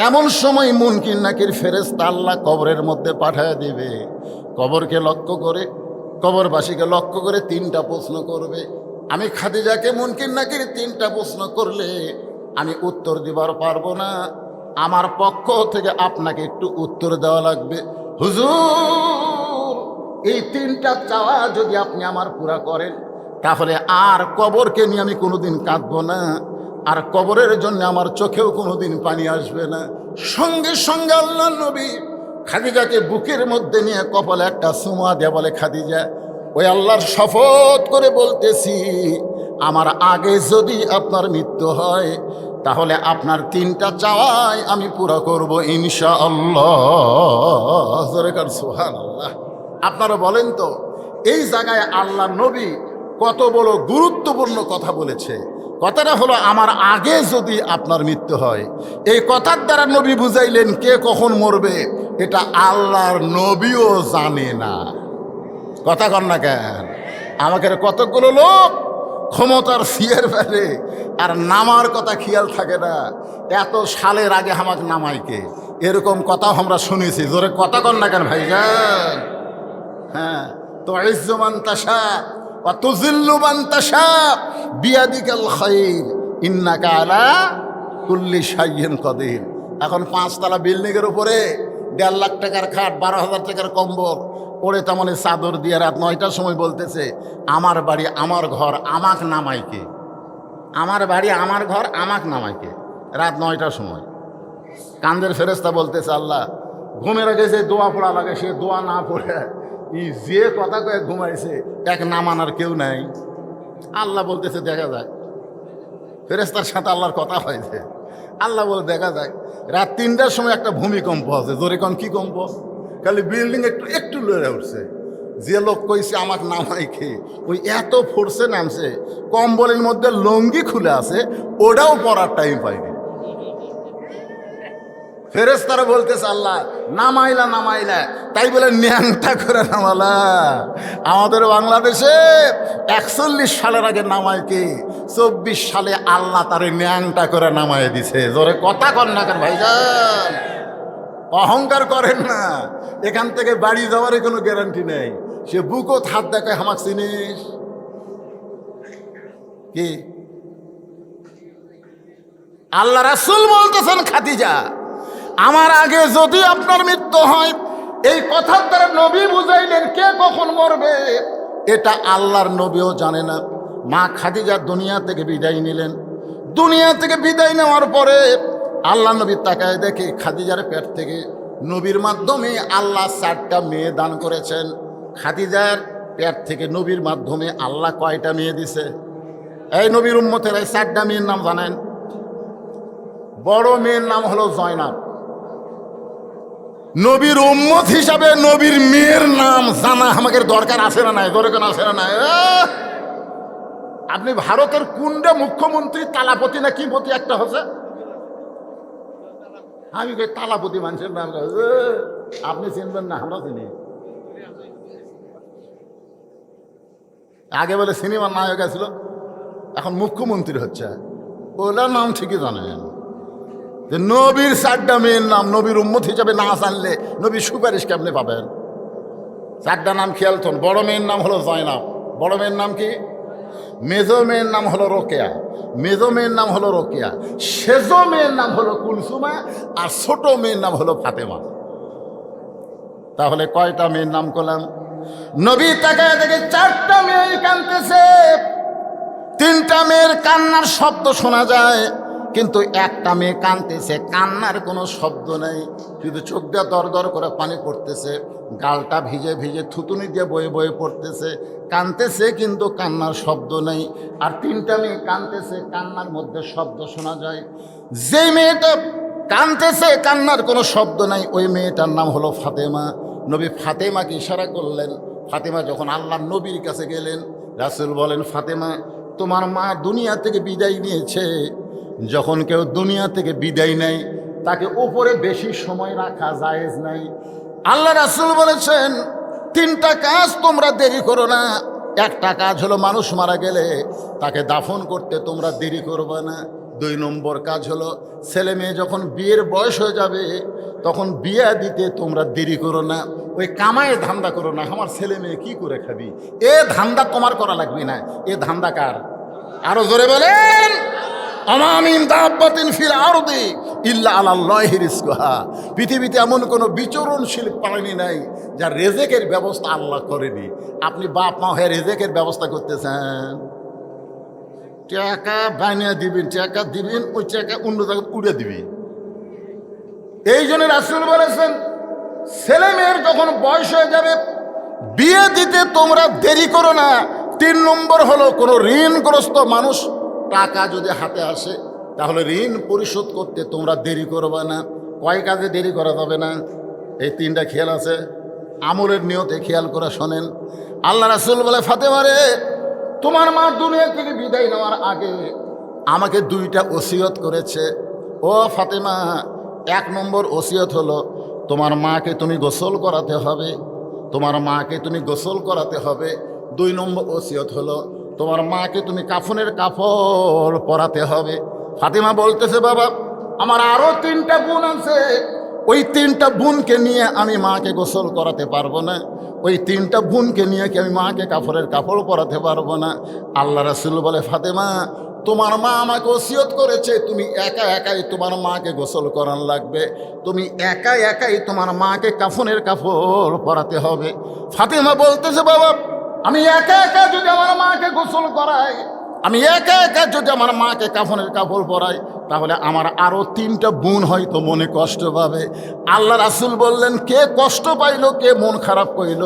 এমন সময় মুনকির নাকির ফেরেশতা আল্লাহ কবরের মধ্যে পাঠায় দিবে। কবরকে লক্ষ্য করে, কবরবাসীকে লক্ষ্য করে 3টা প্রশ্ন করবে। আমি খাদিজাকে মুনকির নাকির 3টা প্রশ্ন করলে আমি উত্তর দিবার পারবো না, আমার পক্ষ থেকে আপনাকে একটু উত্তর দেওয়া লাগবে। হুজুর, এই 3টা চাওয়া যদি আপনি আমার পুরা করেন, তাহলে আর কবরকে নিয়ে আমি কোনোদিন কাঁদবো না, আর কবরের জন্য আমার চোখেও কোনোদিন পানি আসবে না। সঙ্গে সঙ্গে আল্লাহর নবী খাদিজাকে বুকের মধ্যে নিয়ে কপালে একটা চুমা দেয়া বলে, খাদিজা, ওই আল্লাহর শপথ করে বলতেছি, আমার আগে যদি আপনার মৃত্যু হয় তাহলে আপনার 3টা চাওয়াই আমি পুরো করব ইনশাআল্লাহ। সুবহানাল্লাহ। আপনারা বলেন তো, এই জায়গায় আল্লাহর নবী কত বড় গুরুত্বপূর্ণ কথা বলেছে। কথাটা হলো, আমার আগে যদি আপনার মৃত্যু হয়। এই কথার দ্বারা নবী বুঝাইলেন কে কখন মরবে এটা আল্লাহর নবীও জানে না। কথা কন না কেন? আমাকে কতগুলো লোক ক্ষমতার ফিয়ের ফেলে আর নামার কথা খেয়াল থাকে না, এত সালের আগে আমাকে নামাইকে, এরকম কথাও আমরা শুনেছি। জোরে কথা কন না কেন ভাইজান? হ্যাঁ, তো ইজ্জুমান তাশা ওয়া তুযিল্লু মান তাশা বিয়াদিকাল খায়র ইন্নাকা আলা কুল্লি শাইইন কাদির। এখন 5 তলা বিল্ডিংয়ের উপরে 1.5 লাখ টাকার খাট, 12,000 টাকার কম্বল পড়ে, তেমনি চাদর দিয়ে রাত 9টার সময় বলতেছে, আমার বাড়ি আমার ঘর আমাক নামাইকে, আমার বাড়ি আমার ঘর আমাক নামাইকে, রাত 9টার সময়। কান্দের ফেরেশতা বলতেছে, আল্লাহ, ঘুমের আগে যে দোয়া পড়া লাগে সে দোয়া না পড়ে যে কথা কয়ে ঘুমাইছে, এক নামানোর কেউ নাই। আল্লাহ বলতেছে, দেখা যায়। ফেরেশতার সাথে আল্লাহর কথা হয়েছে। আল্লাহ বলে, দেখা যায়। রাত 3টার সময় একটা ভূমিকম্প আছে। জোরে কন, কি কম্প? খালি বিল্ডিং একটু একটু লড়ে উঠছে। যে লোক কইছে আমাকে নামাই খেয়ে, ওই এত ফোর্সে নামছে, কম্বলের মধ্যে লঙ্গি খুলে আছে, ওটাও পরার টাইম পাইনি। ফেরেশতারা বলতেছে, আল্লাহ নামাইলা নামাইলা, তাই বলে ন্যাংটা করে নামালা। আমাদের বাংলাদেশে 41 সালের আগে নামায় কি, 24 সালে আল্লাহ তারে ন্যাংটা করে নামায় দিছে। জোরে কথা কন না কেন ভাইজান? অহংকার করেন না, এখান থেকে বাড়ি যাওয়ার কোনো গ্যারান্টি নেই। সে বুকও হাত দেখায়, হামাক চিনিস কি? আল্লাহ রাসূল বলতেছেন, খাদিজা, আমার আগে যদি আপনার মৃত্যু হয়, এই কথার দ্বারা নবী বুঝাইলেন কে কখন মরবে এটা আল্লাহর নবীও জানে না। মা খাদিজা দুনিয়া থেকে বিদায় নিলেন। দুনিয়া থেকে বিদায় নেওয়ার পরে আল্লাহ নবী তাকায় দেখে খাদিজার পেট থেকে নবীর মাধ্যমে আল্লাহ 4টা মেয়ে দান করেছেন। খাদিজার পেট থেকে নবীর মাধ্যমে আল্লাহ কয়টা মেয়ে দিছে? এই নবীর উম্মতের এই 4টা মেয়ের নাম জানেন? বড় মেয়ের নাম হলো জয়নাব। নবীর উম্মত হিসাবে নবীর মেয়ের নাম জানা আমাদের দরকার আছে না নাই? দরকার আছে না নাই? আপনি ভারতের কোনটা মুখ্যমন্ত্রী তালাপতি না কি পতি একটা হচ্ছে? আমি তালাপতি মানুষের নাম আপনি চিনবেন না, আমরা চিনি। আগে বলে সিনেমার নায়ক ছিল, এখন মুখ্যমন্ত্রী হচ্ছে। ওনার নাম ঠিকই জানেন যে নবীর 4টা মেয়ের নাম নবীর উম্মত হিসাবে না জানলে নবীর সুপারিশ কেমনে পাবেন? 4টা নাম খেয়াল থন। বড় মেয়ের নাম হলো জয়নাব। বড় মেয়ের নাম কি? মেজো মেয়ের নাম হলো রোকেয়া। মেজো মেয়ের নাম হলো রোকেয়া। সেজো মেয়ের নাম হলো কুলসুমা। আর ছোট মেয়ের নাম হলো ফাতেমা। তাহলে কয়টা মেয়ের নাম করলাম? নবী তাকায় দেখে 4টা মেয়ে কাঁদতেছে। 3টা মেয়ের কান্নার শব্দ শোনা যায়, কিন্তু একটা মেয়ে কাঁদতেছে, কান্নার কোনো শব্দ নেই, শুধু চোখ দিয়ে দর দর করে পানি পড়তেছে, গালটা ভিজে ভিজে থুতুনি দিয়ে বয়ে বয়ে পড়তেছে, কাঁদতেছে কিন্তু কান্নার শব্দ নেই। আর 3টা মেয়ে কাঁদতেছে, কান্নার মধ্যে শব্দ শোনা যায়। যেই মেয়েটা কাঁদতেছে কান্নার কোনো শব্দ নাই, ওই মেয়েটার নাম হলো ফাতেমা। নবী ফাতেমাকে ইশারা করলেন। ফাতেমা যখন আল্লাহর নবীর কাছে গেলেন, রাসূল বলেন, ফাতেমা তোমার মা দুনিয়া থেকে বিদায় নিয়েছে। যখন কেউ দুনিয়া থেকে বিদায় নেয় তাকে উপরে বেশি সময় রাখা জায়েজ নাই। আল্লাহ রাসূল বলেছেন 3টা কাজ তোমরা দেরি করো না। একটা কাজ হলো মানুষ মারা গেলে তাকে দাফন করতে তোমরা দেরি করবে না। 2 নম্বর কাজ হলো ছেলে মেয়ে যখন বিয়ের বয়স হয়ে যাবে তখন বিয়ে দিতে তোমরা দেরি করো না। ওই কামায় ধান্দা করো না, আমার ছেলে মেয়ে কি করে খাবি, এ ধান্দা তোমার করা লাগবে না। এ ধান্দা কার? আরো জোরে বলেন। আমামিন দাব্বাতিন ফিল আরদি ইল্লা আলাল্লাহি রিজকুহা। পৃথিবীতে এমন কোনো বিচরণশীল প্রাণী নাই যার রেজেকের ব্যবস্থা আল্লাহ করেনি। আপনি বাপ মা হয়ে রেজেকের ব্যবস্থা করতেছেন, টাকা বানিয়ে দিবেন, টাকা দিবেন, ওই টাকা অন্য জায়গায় উড়ে দিবি। এই জন্য রাসূল বলেছেন ছেলে মেয়ের যখন বয়স হয়ে যাবে বিয়ে দিতে তোমরা দেরি করো না। 3 নম্বর হলো কোনো ঋণগ্রস্ত মানুষ টাকা যদি হাতে আসে তাহলে ঋণ পরিশোধ করতে তোমরা দেরি করবে না। কয় কাজে দেরি করা যাবে না? এই 3টা খেয়াল আছে, আমলের নিয়তে খেয়াল করে শোনেন। আল্লাহ রাসূল বলে, ফাতেমা রে, তোমার মা দুনিয়া থেকে বিদায় নেওয়ার আগে আমাকে 2টা ওসিয়ত করেছে। ও ফাতেমা, 1 নম্বর ওসিয়ত হলো তোমার মাকে তুমি গোসল করাতে হবে, তোমার মাকে তুমি গোসল করাতে হবে। 2 নম্বর ওসিয়ত হলো তোমার মাকে তুমি কাফনের কাপড় পরাতে হবে। ফাতেমা বলতেছে, বাবা আমার আরো 3টা বোন আছে, ওই 3টা বোনকে নিয়ে আমি মাকে গোসল করাতে পারবো না, ওই 3টা বোনকে নিয়ে কি আমি মাকে কাফনের কাপড় পরাতে পারবো না। আল্লাহ রাসূল বলে, ফাতেমা তোমার মা আমাকে ওসিয়ত করেছে তুমি একা একাই তোমার মাকে গোসল করান লাগবে, তুমি একা একাই তোমার মাকে কাফনের কাপড় পরাতে হবে। ফাতেমা বলতেছে, বাবা আমি একা একা যদি আমার মাকে গোসল করাই, আমি একা একা যদি আমার মাকে কাফনের কাপড় পরাই, তাহলে আমার আরো 3টা বোন হয়তো মনে কষ্ট পাবে। আল্লাহ রাসূল বললেন, কে কষ্ট পাইল, কে মন খারাপ কইল,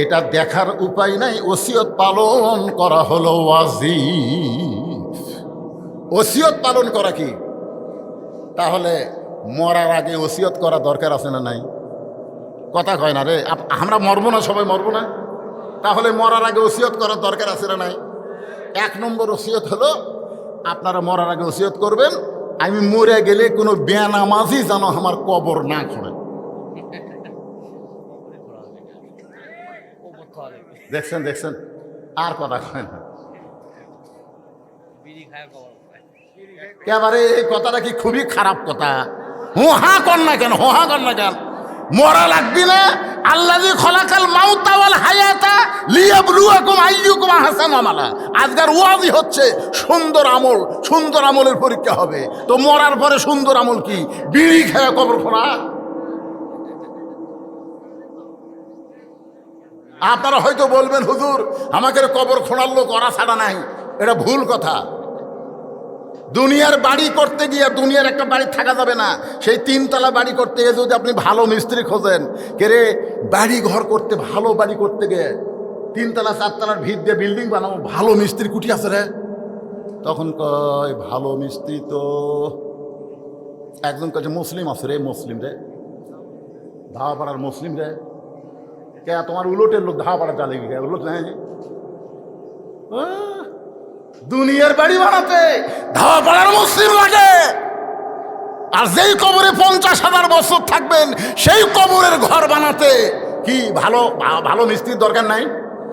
এটা দেখার উপায় নাই, ওসিয়ত পালন করা হলো ওয়াজিব। ওসিয়ত পালন করা কি? তাহলে মরার আগে ওসিয়ত করা দরকার আছে না নাই? কথা কয় না রে, আমরা মরবো না, সবাই মরবো না, তাহলে মরার আগে ওসিয়ত করার দরকার আছে না নাই? 1 নম্বর ওসিয়ত হলো আপনারা মরার আগে ওসিয়ত করবেন, আমি মরে গেলে কোনো বেনামাজি যেন আমার কবর না খোঁড়ে। দেখছেন দেখছেন, আর কথা কয় না। এবারে এই কথাটা কি খুবই খারাপ কথা। হা কর না কেন, হা কর না কেন? মরা লাগবি না? আল্লাযী খলাকাল মাউতা ওয়াল হায়াতা লিয়াবলুয়াকুম আইয়ুকুম আহসানু আমালা। আজকের ওয়াজি হচ্ছে সুন্দর আমল, সুন্দর আমলের পরীক্ষা হবে। তো মরার পরে সুন্দর আমল কি? বিড়ি খেয়ে কবর খোঁড়া? আপনারা হয়তো বলবেন, হুজুর আমাকে কবর খোঁড়ার লোক ওরা ছাড়া নাই। এটা ভুল কথা। দুনিয়ার বাড়ি করতে গিয়ে দুনিয়ার একটা বাড়ি থাকা যাবে না। সেই 3 তলা বাড়ি করতে গিয়ে যদি আপনি ভালো মিস্ত্রি খোঁজেন, কে রে বাড়ি ঘর করতে, ভালো বাড়ি করতে গিয়ে 3 তলা 4 তলার ভিত দিয়ে বিল্ডিং বানাবো, ভালো মিস্ত্রি কুটি আছে রে? তখন কয় ভালো মিস্ত্রি তো একজন কাছে মুসলিম আছে রে, মুসলিম রে, ধাওয়া পাড়ার মুসলিম রে, কে তোমার উলটের লোক ধাওয়া পাড়া চালে গিয়ে উলট নেই দুনিয়ার বাড়ি বানাতে ধাওয়া পাড়ার মুসলিম লাগে, আর যেই কবরে 50,000 বছর থাকবেন সেই কবরের ঘর বানাতে কি ভালো ভালো মিস্ত্রির দরকার নাই?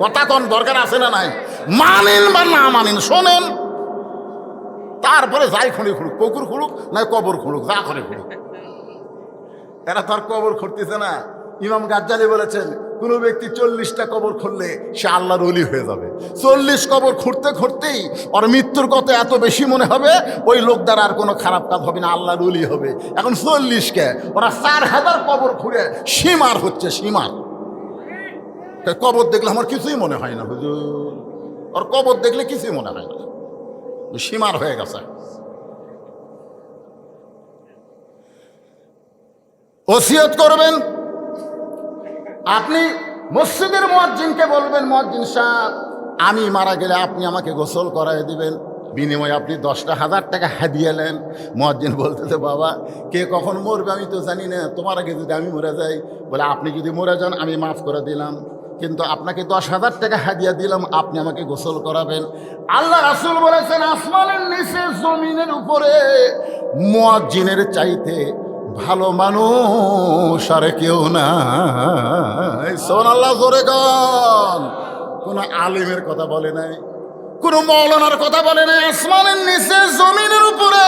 কথা কোন দরকার আছে না নাই? মানেন বা না মানেন, শোনেন, তারপরে যাই খুঁড়ি খুঁড়ুক, পুকুর খুঁড়ুক না কবর খুঁড়ুক, যা করে খুঁড়ুক, এরা তো আর কবর খুঁড়তেছে না। ইমাম গাজ্জালি বলেছেন কোনো ব্যক্তি 40টা কবর খুঁড়লে সে আল্লাহর ওলি হয়ে যাবে। 40 কবর খুঁড়তে খুঁড়তেই ওর মৃত্যুর কথা এত বেশি মনে হবে, ওই লোক দ্বারা আর কোনো খারাপ কাজ হবে না, আল্লাহর ওলি হবে। এখন 40কে ওরা 4000 কবর খুঁড়ে সীমার হচ্ছে, সীমার। কবর দেখলে আমার কিছুই মনে হয় না হুজুর, ওর কবর দেখলে কিছুই মনে হয় না, সীমার হয়ে গেছে। ওসিয়ত করবেন, আপনি মসজিদের মুয়াজ্জিনকে বলবেন, মুয়াজ্জিন সাহেব আমি মারা গেলে আপনি আমাকে গোসল করায় দিবেন, বিনিময়ে আপনি 10,000 টাকা হাদিয়া নেন। মুয়াজ্জিন বলতেছে বাবা কে কখন মরবে আমি তো জানি না, তোমার আগে যদি আমি মরে যাই, বলে আপনি যদি মরে যান আমি মাফ করে দিলাম, কিন্তু আপনাকে 10,000 টাকা হাদিয়া দিলাম, আপনি আমাকে গোসল করাবেন। আল্লাহ রাসূল বলেছেন আসমানের নিচে জমিনের উপরে মুয়াজ্জিনের চাইতে ভালো মানুষ আর কেউ নাই। সুবহানাল্লাহ, জোরে গান। কোন আলিমের কথা বলে নাই, কোন মৌলানার কথা বলে নাই। আসমানের নিচে জমিনের উপরে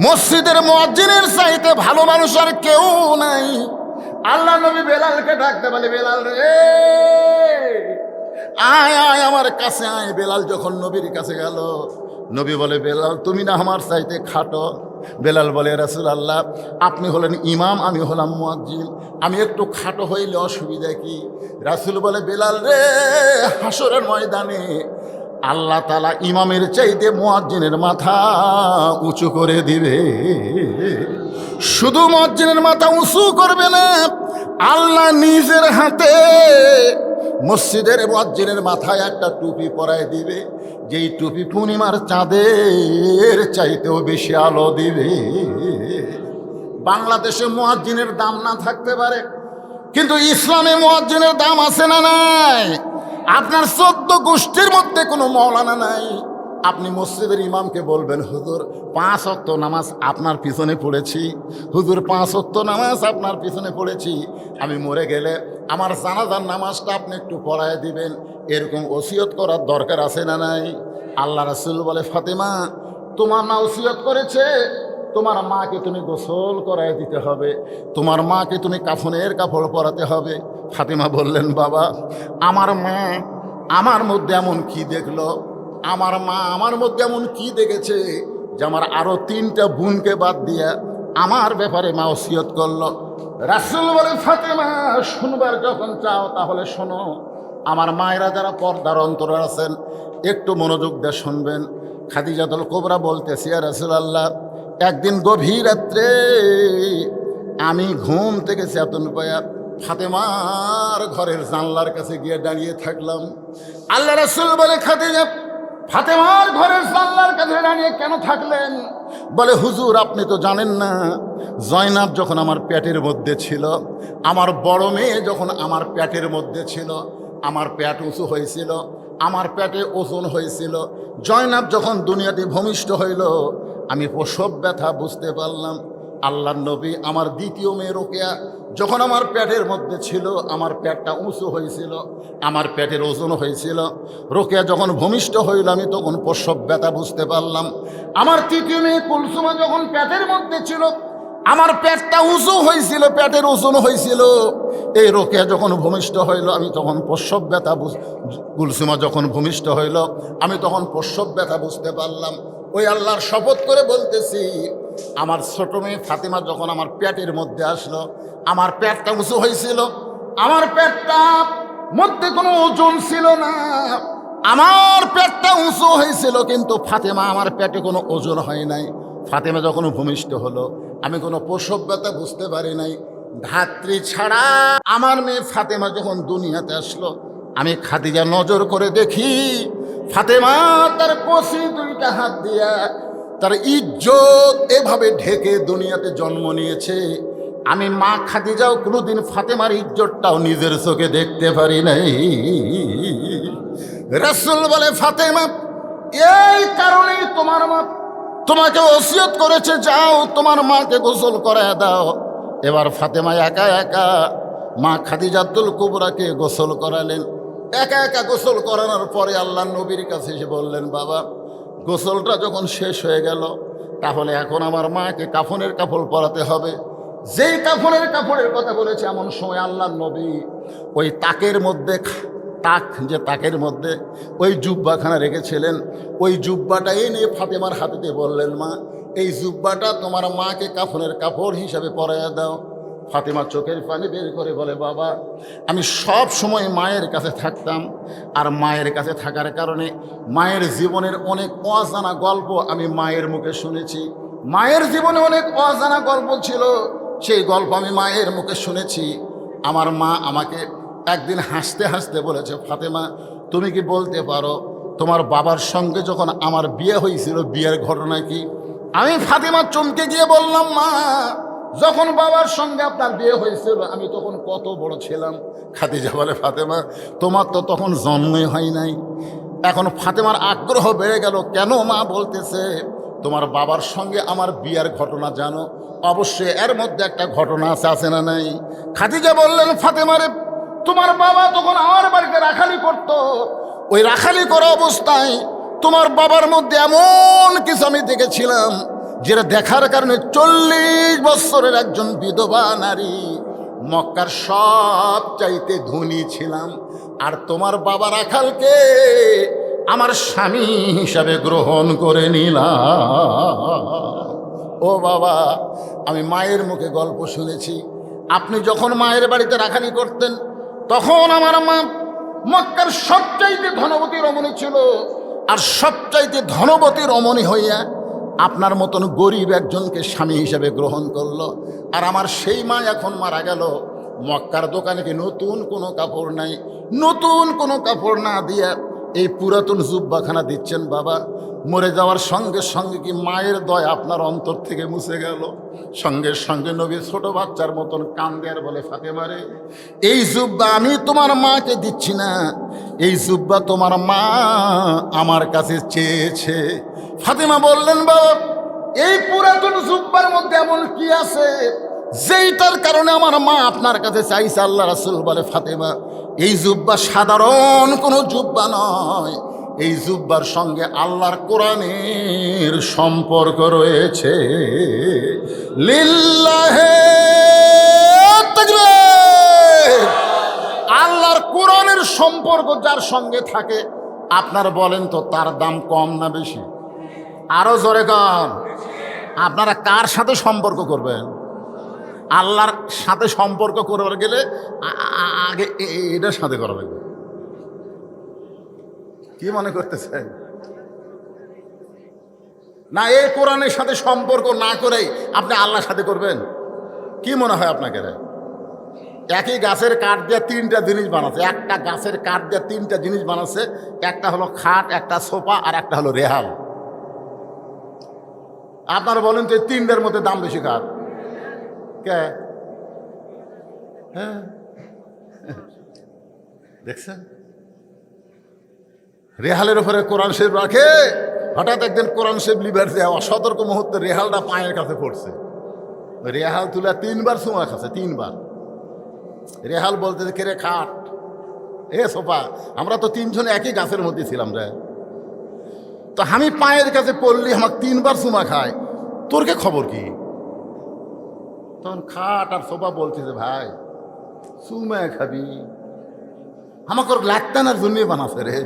মসজিদের মুয়াজ্জিনের চাইতে ভালো মানুষ আর কেউ নাই। আল্লাহ নবী বেলালকে ডাকতে বলে বেলাল রে আয় আয় আমার কাছে আয়। বেলাল যখন নবীর কাছে গেল, নবী বলে বেলাল তুমি না আমার চাইতে খাটো। বেলাল বলে রাসূলুল্লাহ আপনি হলেন ইমাম, আমি হলাম মুয়াজ্জিন, আমি একটু খাটো হইলে অসুবিধা কি? রাসূল বলে বেলাল রে হাসরের ময়দানে আল্লাহ তাআলা ইমামের চাইতে মুয়াজ্জিনের মাথা উঁচু করে দিবে। শুধু মুয়াজ্জিনের মাথা উঁচু করবে না, আল্লাহ নিজের হাতে মসজিদের মুয়াজ্জিনের মাথায় একটা টুপি পরায় দিবে, যেই টুপি পূর্ণিমার চাঁদের চাইতেও বেশি আলো দিবে। বাংলাদেশে মুয়াজ্জিনের দাম না থাকতে পারে, কিন্তু ইসলামে মুয়াজ্জিনের দাম আছে না নাই? আপনার 14 গোষ্ঠীর মধ্যে কোনো মৌলানা নাই, আপনি মসজিদের ইমামকে বলবেন হুজুর 5 ওয়াক্ত নামাজ আপনার পিছনে পড়েছি, হুজুর 5 ওয়াক্ত নামাজ আপনার পিছনে পড়েছি, আমি মরে গেলে আমার জানাজার নামাজটা আপনি একটু পড়ায় দিবেন। এরকম ওসিয়ত করার দরকার আছে না নাই? আল্লাহ রাসূল বলে ফাতেমা তোমার মা ওসিয়ত করেছে, তোমার মাকে তুমি গোসল করায় দিতে হবে, তোমার মাকে তুমি কাফনের কাপড় পরাতে হবে। ফাতেমা বললেন বাবা আমার মা আমার মধ্যে এমন কি দেখলো, আমার মা আমার মধ্যে এমন কি দেখেছে যে আমার আরো 3টা বোনকে বাদ দিয়ে আমার ব্যাপারে মা ওসিয়ত করলো। রাসূল বলে ফাতেমা শুনবার যখন চাও তাহলে শোনো, আমার মায়েরা যারা পর্দার অন্তরে আছেন একটু মনোযোগ দিয়ে শুনবেন। খাদিজাতুল কুবরা বলতেছি ইয়া রাসূলুল্লাহ একদিন গভীর রাত্রে আমি ঘুম থেকে চেতন পায়া ফাতেমার ঘরের জানলার কাছে গিয়ে দাঁড়িয়ে থাকলাম। আল্লাহ রাসূল বলে খাদিজা ফাতেমার ঘরের জানলার কাছে দাঁড়িয়ে কেন থাকলেন? বলে হুজুর আপনি তো জানেন না, জয়নাব যখন আমার পেটের মধ্যে ছিল, আমার বড় মেয়ে যখন আমার পেটের মধ্যে ছিল, আমার পেট উঁচু হয়েছিল, আমার পেটে ওজন হয়েছিল। জয়নাব যখন দুনিয়াতে ভূমিষ্ঠ হইল আমি প্রসব ব্যথা বুঝতে পারলাম। আল্লাহর নবী আমার দ্বিতীয় মেয়ে রোকেয়া যখন আমার পেটের মধ্যে ছিল, আমার পেটটা উঁচু হয়েছিল, আমার পেটের ওজন হয়েছিল। রোকেয়া যখন ভূমিষ্ঠ হইল আমি তখন প্রসব ব্যথা বুঝতে পারলাম। আমার তৃতীয় মেয়ে কুলসুমা যখন পেটের মধ্যে ছিল, আমার পেটটা উঁচু হয়েছিল, পেটের ওজন হয়েছিল। এই রোকেয়া যখন ভূমিষ্ঠ হইল আমি তখন প্রসব ব্যথা কুলসুমা যখন ভূমিষ্ঠ হইল আমি তখন প্রসব ব্যথা বুঝতে পারলাম। ওই আল্লাহর শপথ করে বলতেছি, আমার ছোট মেয়ে ফাতেমা যখন আমার পেটের মধ্যে আসলো, আমার পেটটা উঁচু হয়েছিল, আমার পেটটা মধ্যে কোনো ওজন ছিল না, আমার পেটটা উঁচু হয়েছিল, কিন্তু ফাতেমা আমার পেটে কোনো ওজন হয় নাই। ফাতেমা যখন ভূমিষ্ঠ হলো আমি কোনো প্রসব ব্যথা বুঝতে পারি নাই। ধাত্রী ছাড়া আমার মেয়ে ফাতেমা যখন দুনিয়াতে আসলো, আমি খাদিজা নজর করে দেখি ফাতেমা তার কষি 2টা হাত দিয়া তার ইজ্জত এভাবে ঢেকে দুনিয়াতে জন্ম নিয়েছে। আমি মা খাদিজাও কোনোদিন ফাতেমার ইজ্জতটাও নিজের চোখে দেখতে পারি নাই। রাসূল বলে, ফাতেমা, এই কারণেই তোমার মা তোমাকে ওসিয়ত করেছে, যাও তোমার মাকে গোসল করায় দাও। এবার ফাতেমা একা একা মা খাদিজাতুল কুবরাকে গোসল করালেন। একা একা গোসল করানোর পরে আল্লাহ নবীর কাছে এসে বললেন, বাবা, গোসলটা যখন শেষ হয়ে গেল, তাহলে এখন আমার মাকে কাফনের কাপড় পরাতে হবে। যেই কাফনের কাপড়ের কথা বলেছে, এমন সময় আল্লাহ নবী ওই তাকের মধ্যে তাকের মধ্যে ওই জুব্বাখানা রেখেছিলেন, ওই জুব্বাটা এনে ফাতেমার হাতে দিয়ে বললেন, মা, এই জুব্বাটা তোমার মাকে কাফনের কাপড় হিসাবে পরাইয়া দাও। ফাতেমা চোখের পানি বের করে বলে, বাবা, আমি সব সময় মায়ের কাছে থাকতাম, আর মায়ের কাছে থাকার কারণে মায়ের জীবনের অনেক অজানা গল্প আমি মায়ের মুখে শুনেছি। মায়ের জীবনে অনেক অজানা গল্প ছিল, সেই গল্প আমি মায়ের মুখে শুনেছি। আমার মা আমাকে একদিন হাসতে হাসতে বলেছে, ফাতেমা, তুমি কি বলতে পারো তোমার বাবার সঙ্গে যখন আমার বিয়ে হয়েছিল, বিয়ের ঘটনা কি? আমি ফাতেমা চমকে গিয়ে বললাম, মা, যখন বাবার সঙ্গে আপনার বিয়ে হয়েছিল আমি তখন কত বড় ছিলাম? খাদিজা বলে, ফাতেমা, তোমার তো তখন জন্মই হয় নাই। এখন ফাতেমার আগ্রহ বেড়ে গেল, কেন মা বলতেছে তোমার বাবার সঙ্গে আমার বিয়ের ঘটনা জানো? অবশ্যই এর মধ্যে একটা ঘটনা আছে না নাই? খাদিজা বললেন, ফাতেমারে, তোমার বাবা তখন আমার বাড়িতে রাখালি করত। ওই রাখালি করা অবস্থায় তোমার বাবার মধ্যে এমন কিছু আমি দেখেছিলাম, যেটা দেখার কারণে 40 বছরের একজন বিধবা নারী, মক্কার সব চাইতে ধনী ছিলাম। আর তোমার বাবা রাখালকে আমার স্বামী হিসাবে গ্রহণ করে নিলাম। ও বাবা, আমি মায়ের মুখে গল্প শুনেছি, আপনি যখন মায়ের বাড়িতে রাখালি করতেন, তখন আমার মা মক্কার সবচাইতে ধনবতী রমণী ছিল। আর সবচাইতে ধনবতী রমণী হইয়া আপনার মতন গরিব একজনকে স্বামী হিসেবে গ্রহণ করলো। আর আমার সেই মা এখন মারা গেল, মক্কার দোকানে কি নতুন কোনো কাপড় নাই, নতুন কোনো কাপড় না দিয়া এই পুরাতন জুব্বাখানা দিচ্ছেন। বাবা, মরে যাওয়ার সঙ্গে সঙ্গে কি মায়ের দয় আপনার অন্তর থেকে মুছে গেল? সঙ্গে সঙ্গে নবী ছোট বাচ্চার মতন কান্দে আর বলে, ফাতেমারে, এই জুব্বা আমি তোমার মাকে দিচ্ছি না, এই জুব্বা তোমার মা আমার কাছে চেয়েছে। ফাতেমা বললেন, বাবা, এই পুরাতন জুব্বার মধ্যে এমন কি আছে যেইটার কারণে আমার মা আপনার কাছে চাইছে? আল্লাহ রাসূল বলে, ফাতেমা, এই জুব্বা সাধারণ কোনো জুব্বা নয়, এই জুব্বার সঙ্গে আল্লাহর কোরআনের সম্পর্ক রয়েছে। লিল্লাহে তাকবীর। আল্লাহর কোরআনের সম্পর্ক যার সঙ্গে থাকে, আপনার বলেন তো তার দাম কম না বেশি? আরো জোরে কন। আপনারা কার সাথে সম্পর্ক করবেন? আল্লাহর সাথে সম্পর্ক করবার গেলে আগে এটার সাথে করা লাগবে। কি মনে করতেছেন? না, এই কোরআনের সাথে সম্পর্ক না করেই আপনি আল্লাহর সাথে করবেন? কি মনে হয় আপনাকে? একই গাছের কাঠ দিয়ে 3টা জিনিস বানাচ্ছে, একটা গাছের কাঠ দিয়ে 3টা জিনিস বানাচ্ছে, একটা হলো খাট, একটা সোফা, আর একটা হলো রেহাল। আপনারা বলেন তো এই 3টার মধ্যে দাম বেশি কার? কে? হ্যাঁ, দেখছেন? রেহালের উপরে কোরআন শরীফ রাখে, হঠাৎ একদিন কোরআন শরীফ লিবার দেওয়া, সতর্ক মুহূর্তে রেহালটা পায়ের কাছে পড়ছে। রেহাল তুলে 3বার চুমা খাচ্ছে, 3বার। রেহাল বলতে, কে রে খাট, এ সোফা, আমরা তো 3জন একই গাছের মধ্যে ছিলাম রে, তো আমি পায়ের কাছে পড়লি আমার 3বার চুমা খায়, তোর কে খবর কি? তখন খাট আর সোফা বলতেছে, ভাই চুমা খাবি, আমাকে লাগতানার জন্যই বানাচ্ছে রে।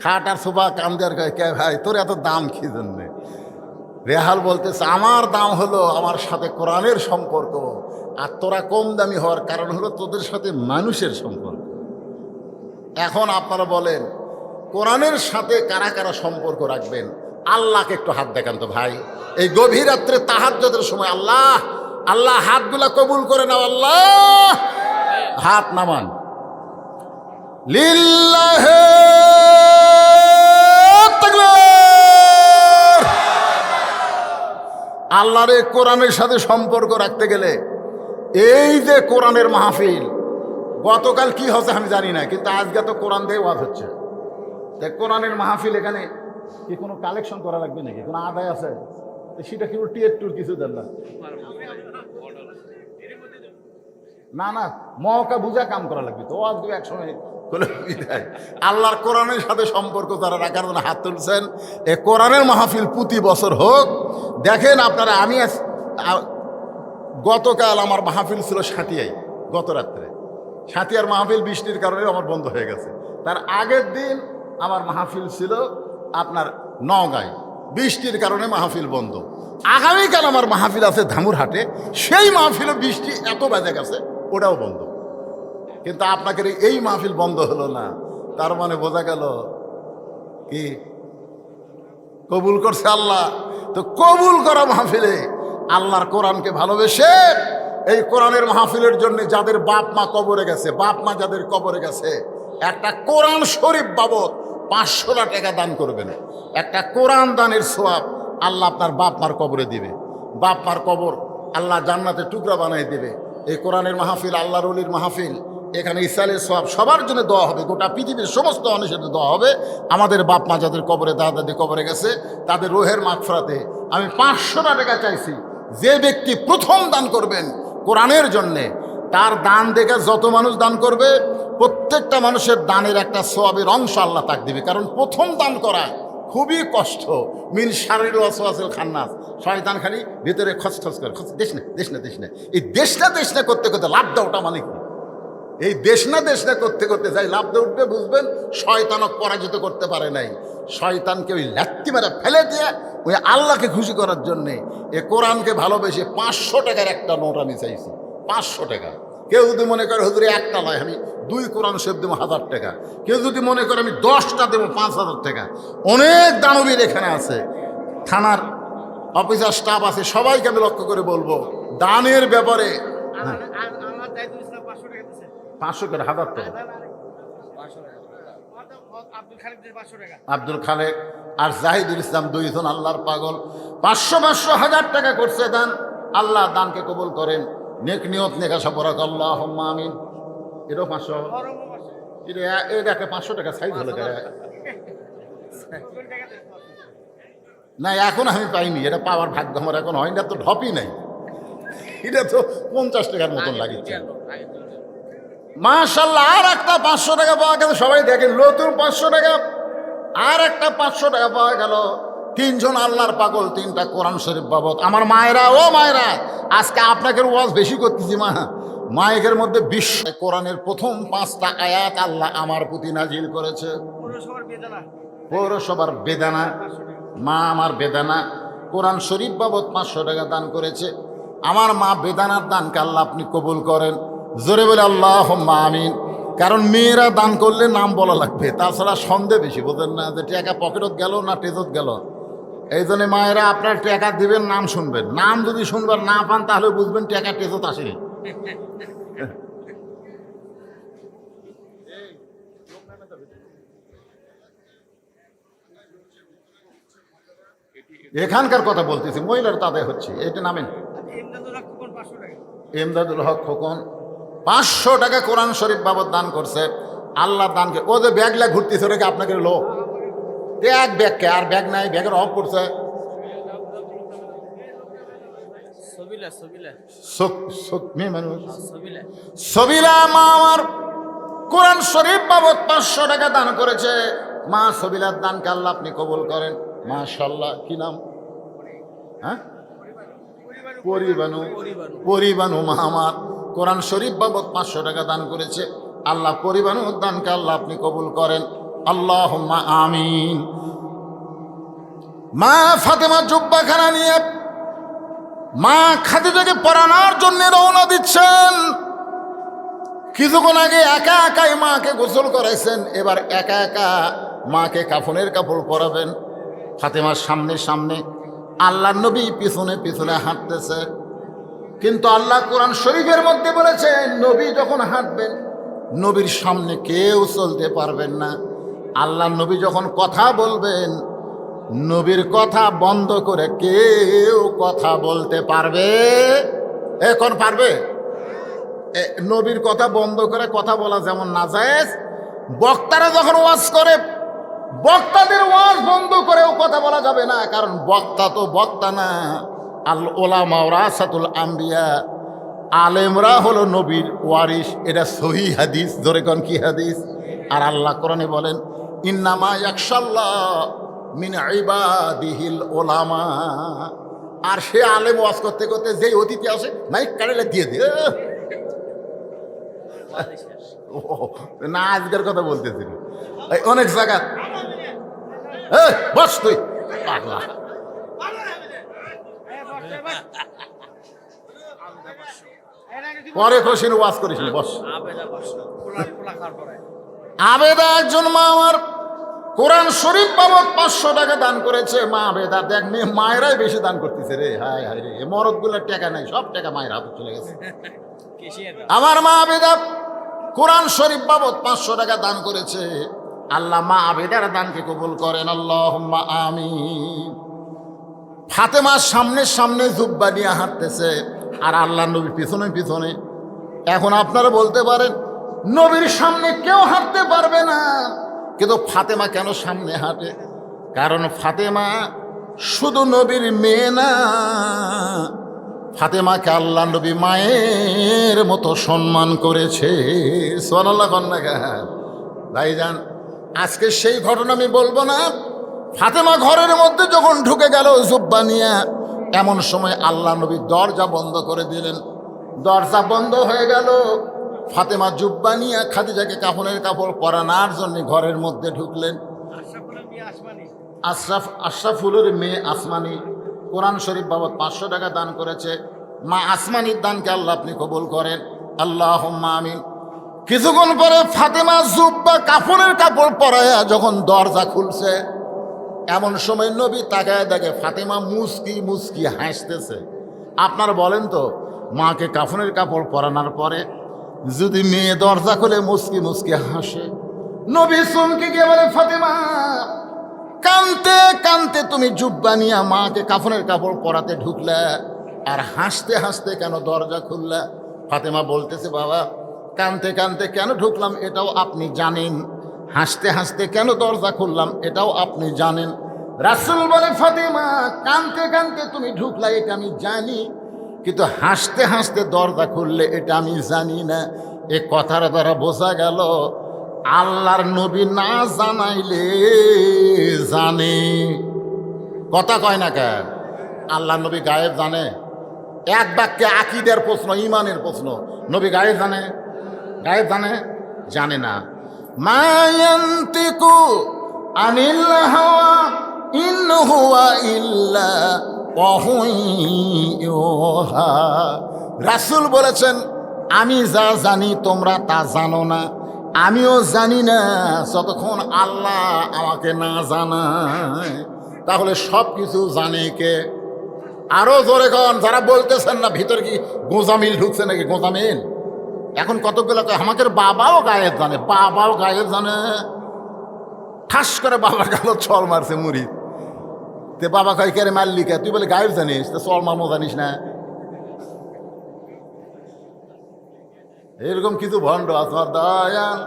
খাট আর সোফা কান্দে আর কে, ভাই তোর এত দাম কি জন্যে? রেহাল বলতেছে, আমার দাম হলো আমার সাথে কোরআনের সম্পর্ক, আর তোরা কম দামি হওয়ার কারণ হলো তোদের সাথে মানুষের সম্পর্ক। এখন আপনারা বলেন, কোরআনের সাথে কারা কারা সম্পর্ক রাখবেন? আল্লাহকে একটু হাত দেখান তো ভাই। এই গভীর রাত্রে তাহাজ্জুদের সময় আল্লাহ আল্লাহ হাতগুলা কবুল করে নাও। আল্লাহ, হাত নামান। লিল্লাহে তাকবীর। আল্লাহর এই কোরআনের সাথে সম্পর্ক রাখতে গেলে এই যে কোরআনের মাহফিল, গতকাল কি হচ্ছে আমি জানি না, কিন্তু আজকে তো কোরআন দিয়ে ওয়াজ হচ্ছে। তাই কোরআনের মাহফিল এখানে কি কোনো কালেকশন করা লাগবে নাকি, কোনো আদায় আছে? সেটা কি টিয়ের টুর কিছু দেন না? না না, মহকা বুঝা কাম করা লাগবে তো, ওয়াজ এক সময় আল্লাহর কোরআনের সাথে সম্পর্ক যারা রাখার জন্য হাত তুলছেন, এ কোরআনের মাহফিল প্রতি বছর হোক। দেখেন আপনারা, আমি গতকাল আমার মাহফিল ছিল সাঁতিয়ায়, গত রাত্রে সাঁতিয়ার মাহফিল বৃষ্টির কারণে আমার বন্ধ হয়ে গেছে। তার আগের দিন আমার মাহফিল ছিল আপনার নওগাঁয়, বৃষ্টির কারণে মাহফিল বন্ধ। আগামীকাল আমার মাহফিল আছে ধামুরহাটে, সেই মাহফিলও বৃষ্টি এত বাজে গেছে, ওটাও বন্ধ। কিন্তু আপনাকে এই মাহফিল বন্ধ হলো না, তার মানে বোঝা গেল কি কবুল করছে আল্লাহ। তো কবুল করা মাহফিলে আল্লাহর কোরআনকে ভালোবেসে এই কোরআনের মাহফিলের জন্য যাদের বাপ মা কবরে গেছে, বাপ মা যাদের কবরে গেছে, একটা কোরআন শরীফ বাবদ 500 টাকা দান করবেন। একটা কোরআন দানের সোয়াব আল্লাহ আপনার বাপ মার কবরে দিবে। বাপ মার কবর আল্লাহ জান্নাতে টুকরা বানাই দেবে। এই কোরআনের মাহফিল, আল্লাহর ওলির মাহফিল, এখানে ইসালের সোয়াব সবার জন্য দেওয়া হবে, গোটা পৃথিবীর সমস্ত মানুষের দেওয়া হবে। আমাদের বাপ মা যাদের কবরে, দাদা দাদি কবরে গেছে, তাদের রোহের মাগফিরাতে আমি 500 টাকা চাইছি। যে ব্যক্তি প্রথম দান করবেন কোরআনের জন্যে, তার দান দেখে যত মানুষ দান করবে, প্রত্যেকটা মানুষের দানের একটা সোয়াবের অংশ আল্লাহ তাক দিবে। কারণ প্রথম দান করা খুবই কষ্ট। মিন শারীর ওয়াসওয়াসিল খান্নাস, শয়তান খালি ভিতরে খসখস করে, দেশ না দেশ না দেশ না, এই দেশ না করতে করতে লাভ দেওয়াটা মানে কি? এই দেশ না করতে করতে যাই লাভ দিয়ে উঠবে, বুঝবেন শয়তানক পরাজিত করতে পারে নাই। শয়তানকে ওই লাত্তি মেরে ফেলে দিয়ে ওই আল্লাহকে খুশি করার জন্যে এ কোরআনকে ভালোবেসে 500 টাকার একটা নোট আমি চাইছি। 500 টাকা। কেউ যদি মনে করে হুজুরে একটা নয়, আমি 2 কোরআন শরীফ দেবো 1000 টাকা। কেউ যদি মনে করে আমি 10টা দেবো 5000 টাকা। অনেক দানবীর এখানে আছে, থানার অফিসার স্টাফ আছে, সবাইকে আমি লক্ষ্য করে বলবো দানের ব্যাপারে 500 করে 1000 টাকা। আব্দুল খালেক আর জাহিদুল ইসলাম, 2 জন আল্লাহর পাগল, 500 1000 টাকা করছে দান। আল্লাহ দানকে কবুল করেন, নেক নিয়ত নেক আশা পরাক, আল্লাহুম্মা আমিন। এটাও 500, এটা 500 টাকা সাইজ হলো না, এখন আমি পাইনি, এটা পাওয়ার ভাগ্য আমার এখন হয় না, তো ঢপই নাই। এটা তো 50 টাকার মতন লাগিচ্ছে। মাশাআল্লাহ, আর একটা 500 টাকা পাওয়া গেল। সবাই দেখেন, নতুন 500 টাকা, আর একটা 500 টাকা পাওয়া গেল। 3 জন আল্লাহর পাগল, 3টা কোরআন শরীফ বাবদ। আমার মায়েরা, ও মায়েরা, আজকে আপনাকে ওয়াজ বেশি করতেছি মা। মায়ের মধ্যে বিশ্ব কোরআনের প্রথম 5টা আয়াত আল্লাহ আমার প্রতি নাজিল করেছে। পৌরসভার বেদানা, মা আমার বেদানা কোরআন শরীফ বাবদ 500 টাকা দান করেছে। আমার মা বেদানার দানকে আল্লাহ আপনি কবুল করেন। জোরে বলে আল্লাহুম্মা আমিন। কারণ মেয়েরা দান করলে নাম বলা লাগবে, তাছাড়া সন্দেহ বেশি, বোঝেন না যে টাকা পকেটত গেল না টেজত গেল। এই জন্য মায়েরা আপনার টাকা দিবেন, নাম শুনবেন। নাম যদি শুনবার না পান তাহলে বুঝবেন টাকা টেজত আসেনি। এখানকার কথা বলতেছি, মহিলার তাদের হচ্ছে। এটা নামেন এমদাদুল হক খোকন, 500 টাকা কোরআন শরীফ বাবদ দান করছে। আল্লাহ দানকে, ও যে ব্যাগলা ঘুরতেছে ওটাকে আপনাকে লোক এক ব্যাগকে, আর ব্যাগ নাই, ব্যাগের অফ করছে। সবিলা মা আমার কোরআন শরীফ বাবদ 500 টাকা দান করেছে। মা সবিলার দানকে আল্লাহ আপনি কবুল করেন। মাশাআল্লাহ, কি নাম? হ্যাঁ, পরিবানু মা আমার কোরআন শরীফ বাবদ 500 টাকা দান করেছে। আল্লাহ পরিবানুর দানকে আল্লাহ আপনি কবুল করেন, আল্লাহুম্মা আমিন। মা ফাতেমা জুব্বাখানা নিয়ে মা খাদিজাকে পরানোর জন্য রওনা দিচ্ছেন। কিছুক্ষণ আগে একা একাই মাকে গোসল করাইছেন, এবার একা একা মাকে কাফনের কাপড় পরাবেন। ফাতেমার সামনে সামনে, আল্লাহ নবী পিছনে পিছনে হাঁটতেছে। কিন্তু আল্লাহ কোরআন শরীফের মধ্যে বলেছেন, নবী যখন হাঁটবেন নবীর সামনে কেউ চলতে পারবেন না। আল্লাহ নবী যখন কথা বলবেন নবীর কথা বন্ধ করে কেউ কথা বলতে পারবে? এখন পারবে? নবীর কথা বন্ধ করে কথা বলা যেমন নাজায়েজ, বক্তারা যখন ওয়াজ করে বক্তাদের ওয়াজ বন্ধ করেও কথা বলা যাবে না, কারণ বক্তা তো বক্তা না। আল উলামা ওয়ারাসাতুল আম্বিয়া, আলেমরা হলো নবীর ওয়ারিস। এটা সহিহ হাদিস। জোরে কোন কি হাদিস? আর আল্লাহ কোরআনে বলেন ইন্নামা ইয়াখশাল্লাহ মিন ইবাদিহিল উলামা। আর সে আলেম ওয়াজ করতে করতে যেই অতিথি আসে মাইক কাড়লে দিয়ে দিয়ে না, আজকের কথা বলতেছি অনেক জায়গা। বস তুই পাগলা। পরে খুশির ওয়াজ করিস, বস। আবেদা একজন মা আমার কোরআন শরীফ বাবদ 500 টাকা দান করেছে। মা আবেদা দেখ, মায়েরাই বেশি দান করতেছে রে। হায় হায় রে, মরদ গুলার টাকা নাই, সব টাকা মায়ের হাতে চলে গেছে। আমার মা আবেদা কোরআন শরীফ বাবদ 500 টাকা দান করেছে। আল্লাহ মা আবেদার দানকে কবুল করেন, আল্লাহুম্মা আমিন। ফাতেমার সামনে সামনে জুব্বা নিয়ে হাঁটতেছে আর আল্লাহ নবী পিছনে পিছনে। এখন আপনারা বলতে পারেন নবীর সামনে কেউ হাঁটতে পারবে না, কিন্তু ফাতেমা কেন সামনে হাঁটে? কারণ ফাতেমা শুধু নবীর মেয়ে না, ফাতেমাকে আল্লাহ নবী মায়ের মতো সম্মান করেছে। সুবহানাল্লাহ কন্যা ভাইজান, আজকে সেই ঘটনা আমি বলবো না। ফাতেমা ঘরের মধ্যে যখন ঢুকে গেল জুব্বা নিয়ে, এমন সময় আল্লাহ নবী দরজা বন্ধ করে দিলেন। দরজা বন্ধ হয়ে গেল। ফাতেমা জুব্বা নিয়ে খাদিজাকে কাফনের কাপড় পরানোর জন্য ঘরের মধ্যে ঢুকলেন। আশরাফুলের মেয়ে আসমানি কোরআন শরীফ বাবদ 500 টাকা দান করেছে। মা আসমানির দানকে আল্লাহ আপনি কবুল করেন, আল্লাহুম্মা আমিন। কিছুক্ষণ পরে ফাতেমা জুব্বা কাফনের কাপড় পরায়া যখন দরজা খুলছে, এমন সময় নবী তাকায় দেখে ফাতেমা মুস্কি মুস্কি হাসতেছে। আপনারা বলেন তো, মাকে কাফনের কাপড় পরানোর পরে যদি মেয়ে দরজা খুলে মুস্কি মুস্কি হাসে, নবী চমকে গিয়ে বলে ফাতেমা কানতে কানতে তুমি জুব্বা নিয়া মাকে কাফনের কাপড় পরাতে ঢুকলে, আর হাসতে হাসতে কেন দরজা খুললে? ফাতেমা বলতেছে বাবা কানতে কানতে কেন ঢুকলাম এটাও আপনি জানেন, হাসতে হাসতে কেন দরজা খুললাম এটাও আপনি জানেন। রাসূল বলে ফাতেমা কানতে কানতে তুমি ঢুকলা এটা আমি জানি, কিন্তু হাসতে হাসতে দরজা খুললে এটা আমি জানি না। এ কথার দ্বারা বোঝা গেল আল্লাহর নবী না জানাইলে জানে। কথা কয় না কেন? আল্লাহর নবী গায়েব জানে? এক বাক্যে আকীদার প্রশ্ন, ঈমানের প্রশ্ন, নবী গায়েব জানে? গায়েব জানে? জানে না। মা ইয়ানতিকু আনিল হাওয়া ইন হুয়া ইল্লা ওয়াহয়ুহা। রাসূল বলেছেন আমি যা জানি তোমরা তা জানো না, আমিও জানি না যতক্ষণ আল্লাহ আমাকে না জানায়। তাহলে সব কিছু জানে কে? আরো জোরে কন যারা বলতেছেন না, ভিতর কি গোজামিল ঢুকছে নাকি? গোজামিল এখন কতগুলো আমাদের বাবাও গায়েব জানে, বাবাও গায়েব জানে। ঠাস করে বাবা গেল ছল মারছে মুড়ি, তে বাবা কয় কে রে মারলি কে? তুই বলে গায়েব জানিস, তো ছল মারমো জানিস না? এরকম কিছু ভণ্ড আছে। দয়াল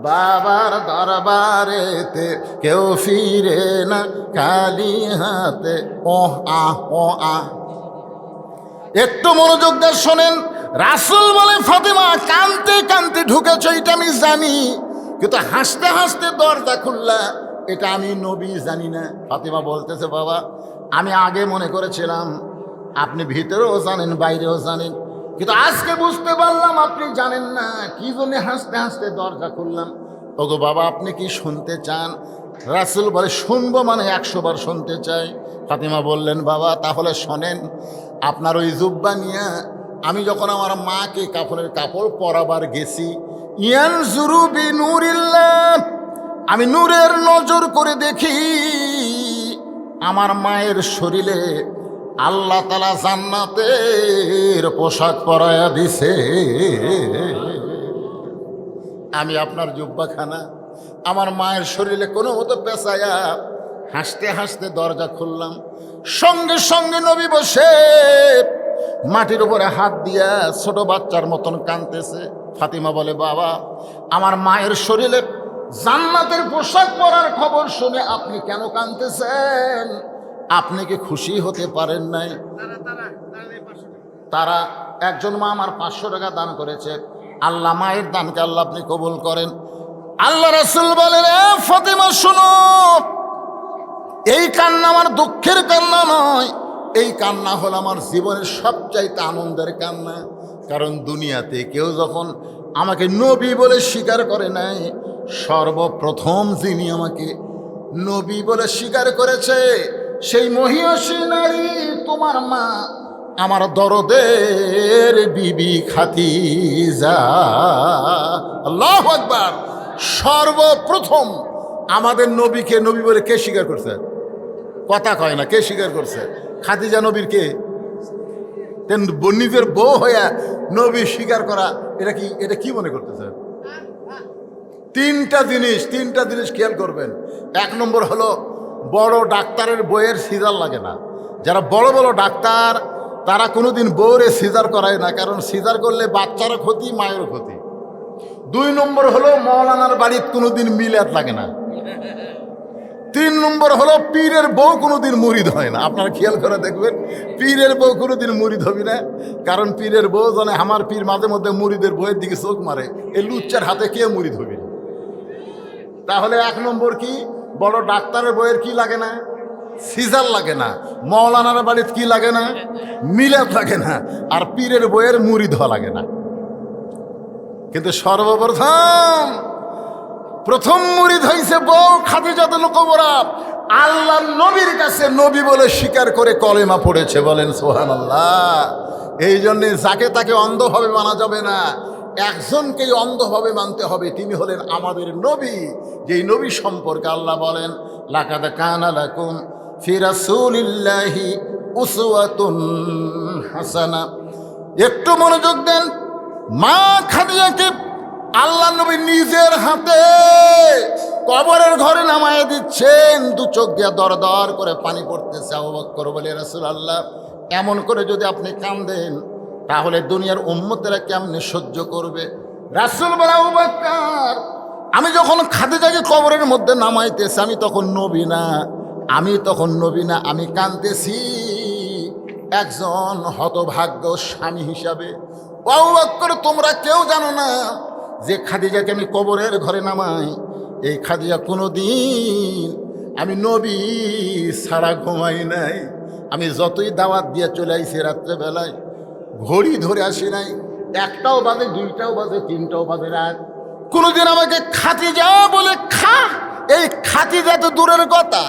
বাবার দরবারেতে কেউ ফিরে না খালি হাতে। ও আ একটু মনোযোগ দিয়ে শোনেন। রাসূল বলে ফাতেমা কানতে কানতে ঢুকেছ এটা আমি জানি, কিন্তু হাসতে হাসতে দরজা খুললা এটা আমি নবী জানি না। ফাতেমা বলতেছে বাবা আমি আগে মনে করেছিলাম আপনি ভিতরেও জানেন বাইরেও জানেন, কিন্তু আজকে বুঝতে পারলাম আপনি জানেন না। কি জন্য হাসতে হাসতে দরজা খুললাম? ওগো বাবা আপনি কি শুনতে চান? রাসূল বলে শুনবো মানে 100 বার শুনতে চাই। ফাতেমা বললেন বাবা তাহলে শোনেন, আপনার ওই জুব্বা নিয়ে আমি যখন আমার মাকে কাফনের কাপড় পরাবার গেছি, ইয়ানজুরু বিনুরিল্লাহ, আমি নূরের নজর করে দেখি আমার মায়ের শরীরে আল্লাহ তাআলা জান্নাতের পোশাক পরায়া দিছে। আমি আপনার জুব্বাখানা আমার মায়ের শরীরে কোনো মতো পেঁচায়া হাসতে হাসতে দরজা খুললাম, সঙ্গে সঙ্গে নবী বসে মাটির উপরে হাত দিয়া ছোট বাচ্চার মতন কাঁদতেছে। ফাতিমা বলে, বাবা, আমার মায়ের শরীরে জান্নাতের পোশাক পরার খবর শুনে আপনি কেন কাঁদতেছেন? আপনি কি খুশি হতে পারেন নাই? তারা একজন মা আমার 500 টাকা দান করেছে। আল্লাহ মায়ের দানকে আল্লাহ আপনি কবুল করেন। আল্লাহ রাসূল বলেন, ফাতিমা শোনো, এই কান্না আমার দুঃখের কান্না নয়, এই কান্না হলো আমার জীবনের সবচাইতে আনন্দের কান্না। কারণ দুনিয়াতে কেউ যখন আমাকে নবী বলে স্বীকার করে নাই, সর্বপ্রথম যিনি আমাকে নবী বলে স্বীকার করেছে সেই মহিয়সী নারী তোমার মা, আমার দরদের বিবি খাদিজা। আল্লাহু আকবার। সর্বপ্রথম আমাদের নবীকে নবী বলে কে স্বীকার করছে? কথা কয় না, কে স্বীকার করছে? খাদিজা নবীর কে? নিজের বউ হইয়া নবী স্বীকার করা, এটা কি মনে করতেছে? তিনটা জিনিস খেয়াল করবেন। 1 নম্বর হলো, বড় ডাক্তারের বইয়ের সিজার লাগে না। যারা বড় বড় ডাক্তার তারা কোনোদিন বউরে সিজার করায় না, কারণ সিজার করলে বাচ্চারও ক্ষতি, মায়েরও ক্ষতি। 2 নম্বর হলো, মৌলানার বাড়ির কোনোদিন মিলাদ লাগে না। 3 নম্বর হলো, পীরের বউ কোনোদিন মুরিদ হয় না। আপনারা খেয়াল করে দেখবেন, পীরের বউ কোনোদিন মুরিদ হবি না, কারণ পীরের বউ জানে আমার পীর মাঝে মধ্যে মুরিদের বউয়ের দিকে চোখ মারে, এই লুচ্চার হাতে কে মুরিদ হবি না। তাহলে 1 নম্বর কি, বড় ডাক্তারের বইয়ের কি লাগে না? সিজার লাগে না। মৌলানার বাড়ির কি লাগে না? মিলাদ লাগে না। আর পীরের বইয়ের মুরিদ হওয়া লাগে না। কিন্তু প্রথম মুরিদ হয়েছে বউ খাদিজাতুল কুবরা। আল্লাহ নবীর কাছে নবী বলে স্বীকার করে কলেমা পড়েছে, বলেন সুবহানাল্লাহ। এই জন্যে যাকে তাকে অন্ধভাবে মানা যাবে না, একজনকেই অন্ধভাবে মানতে হবে, তিনি হলেন আমাদের নবী। যেই নবী সম্পর্কে আল্লাহ বলেন, লাকাদ কানা লাকুম ফি রাসূলিল্লাহি উসওয়াতুন হাসানা। একটু মনোযোগ দেন। মা খাদিজাকে আল্লাহ নবী নিজের হাতে কবরের ঘরে নামায় দিচ্ছেন, 2 চোখ দিয়ে দর দর করে পানি পড়তেছে। আবু বকর বলে, রাসূলুল্লাহ, এমন করে যদি আপনি কাঁদেন তাহলে দুনিয়ার উম্মতেরা কেমনে সহ্য করবে? রাসূল বলে, আবু বকর, আমি যখন খাদিজাকে কবরের মধ্যে নামাইতেছি আমি তখন নবী না, আমি কাঁদতেছি একজন হতভাগ্য স্বামী হিসাবে। আবু বকর, তোমরা কেউ জানো না যে খাদিজাকে আমি কবরের ঘরে নামাই, এই খাদিজা কোনোদিন আমি নবী ছাড়া ঘুমাই নাই। আমি যতই দাওয়াত দিয়ে চলে আইছি রাত্রেবেলায়, ঘড়ি ধরে আসি নাই, 1টাও বাজে, 2টাও বাজে, 3টাও বাজে রাত, কোনোদিন আমাকে খাদিজা বলে এই খাদিজা তো দূরের কথা,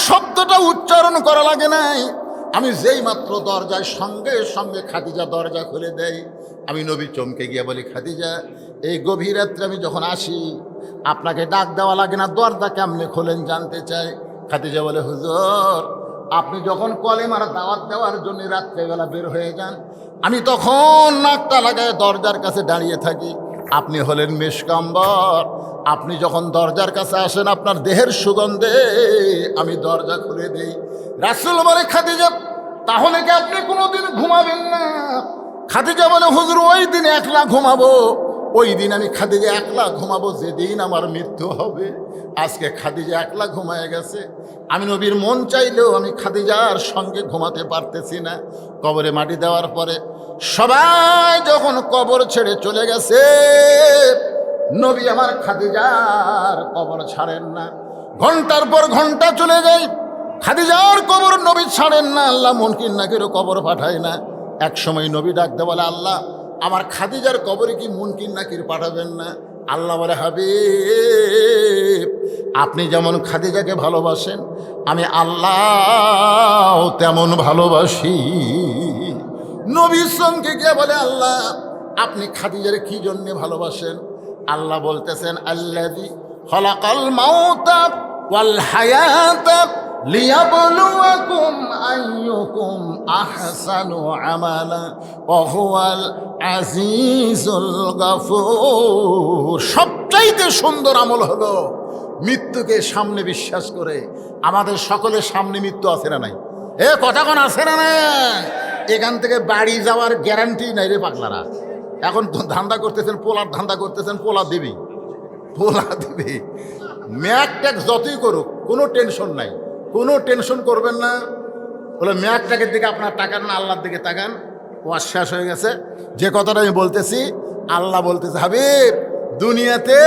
শব্দটা উচ্চারণ করা লাগে নাই। আমি যেই মাত্র দরজায় সঙ্গে সঙ্গে খাদিজা দরজা খুলে দেয়, আমি নবী চমকে গিয়ে বলি, খাদিজা, এই গভীর রাত্রে আমি যখন আসি আপনাকে ডাক দেওয়া লাগে না, দরজা কেমনে খোলেন জানতে চাই। খাদিজা বলে, হুজুর, আপনি যখন কলেমার দাওয়াত দেওয়ার জন্য রাত্রেবেলা বের হয়ে যান, আমি তখন নাকটা লাগায় দরজার কাছে দাঁড়িয়ে থাকি। আপনি হলেন মেশকাম্বর, আপনি যখন দরজার কাছে আসেন আপনার দেহের সুগন্ধে আমি দরজা খুলে দেই। রাসূল বলে, খাদিজা, তাহলে কি আপনি কোনোদিন ঘুমাবেন না? খাদিজা বলে, হুজুর, ওই দিন একলা ঘুমাবো, ওই দিন আমি খাদিজা একলা ঘুমাবো যেদিন আমার মৃত্যু হবে। আজকে খাদিজা একলা ঘুমায় গেছে, আমি নবীর মন চাইলেও আমি খাদিজার সঙ্গে ঘুমাতে পারতেছি না। কবরে মাটি দেওয়ার পরে সবাই যখন কবর ছেড়ে চলে গেছে, নবী আমার খাদিজার কবর ছাড়েন না। ঘন্টার পর ঘন্টা চলে যায়, খাদিজার কবর নবী ছাড়েন না। আল্লাহ মুনকির নাকিরও কবর পাঠায় না। এক সময় নবী ডাকতে বলে, আল্লাহ, আমার খাদিজার কবরে কি মুনকির নাকির পাঠাবেন না? আল্লাহ বলে, হাবিব, আপনি যেমন খাদিজাকে ভালোবাসেন আমি আল্লাহ তেমন ভালোবাসি। নবীর সঙ্গে গিয়ে বলে, আল্লাহ, আপনি খাদিজার কি জন্যে ভালোবাসেন? আল্লাহ বলতেছেন, আল্লাযী খালাকাল মাউতা ওয়াল হায়াতা লিয়াবলুয়াকুম আইয়ুকুম আহসানু আমালা ওয়া হুয়াল আজিজুল গাফুর। সবচাইতে সুন্দর আমল হলো মৃত্যুকে সামনে বিশ্বাস করে আমাদের সকলের সামনে মৃত্যু আছে না নাই? এ কথা কোন আছে না নাই? এখান থেকে বাড়ি যাওয়ার গ্যারান্টি নাই রে পাগলারা। এখন ধান্দা করতেছেন, পোলার ধান্দা করতেছেন, পোলা দিবি, পোলা দিবি। ম্যাক ট্যাক্স যতই করুক কোনো টেনশন নাই, কোনো টেনশন করবেন না। বলে ম্যাক ট্যাকের দিকে আপনার তাকান না, আল্লাহর দিকে তাকান। ওয়াজ শেষ হয়ে গেছে। যে কথাটা আমি বলতেছি, আল্লাহ বলতেছে, হাবিব, দুনিয়াতে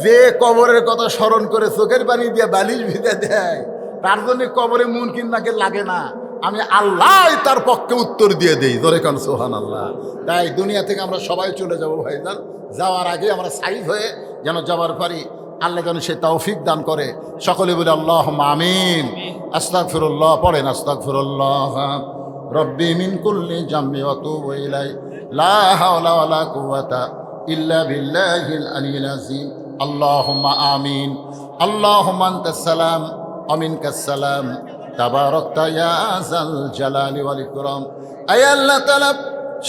যে কবরের কথা স্মরণ করে চোখের পানি দিয়ে বালিশ ভিজে দেয়, তার জন্য কবরে মুনকিন নাকি লাগে না, আমি আল্লাহ তার পক্ষে উত্তর দিয়ে দেই। ধরে কান সুবহানাল্লাহ। তাই দুনিয়া থেকে আমরা সবাই চলে যাব ভাইজান। যাওয়ার আগে আমরা সাইজ হয়ে যেন যাওয়ার পারি, আল্লাহ যেন সে তৌফিক দান করে। সকলে বলে আল্লাহুম্মা আমিন। আস্তাগফিরুল্লাহ পড়েন, আস্তাগফিরুল্লাহ রব্বি মিন কুল্লি জামবি ওয়া তুবু ইলাইহি লা হাওলা ওয়ালা কুওয়াতা ইল্লা বিল্লাহিল আলিয়্যিল আযীম। আল্লাহুম্মা আমিন। আল্লাহুম্মা আনতাস সালাম ওয়া মিনকাস সালাম তাবারাকতা ইয়া যাল জালালি ওয়াল ইকরাম। আয় আল্লাহ তাআলা,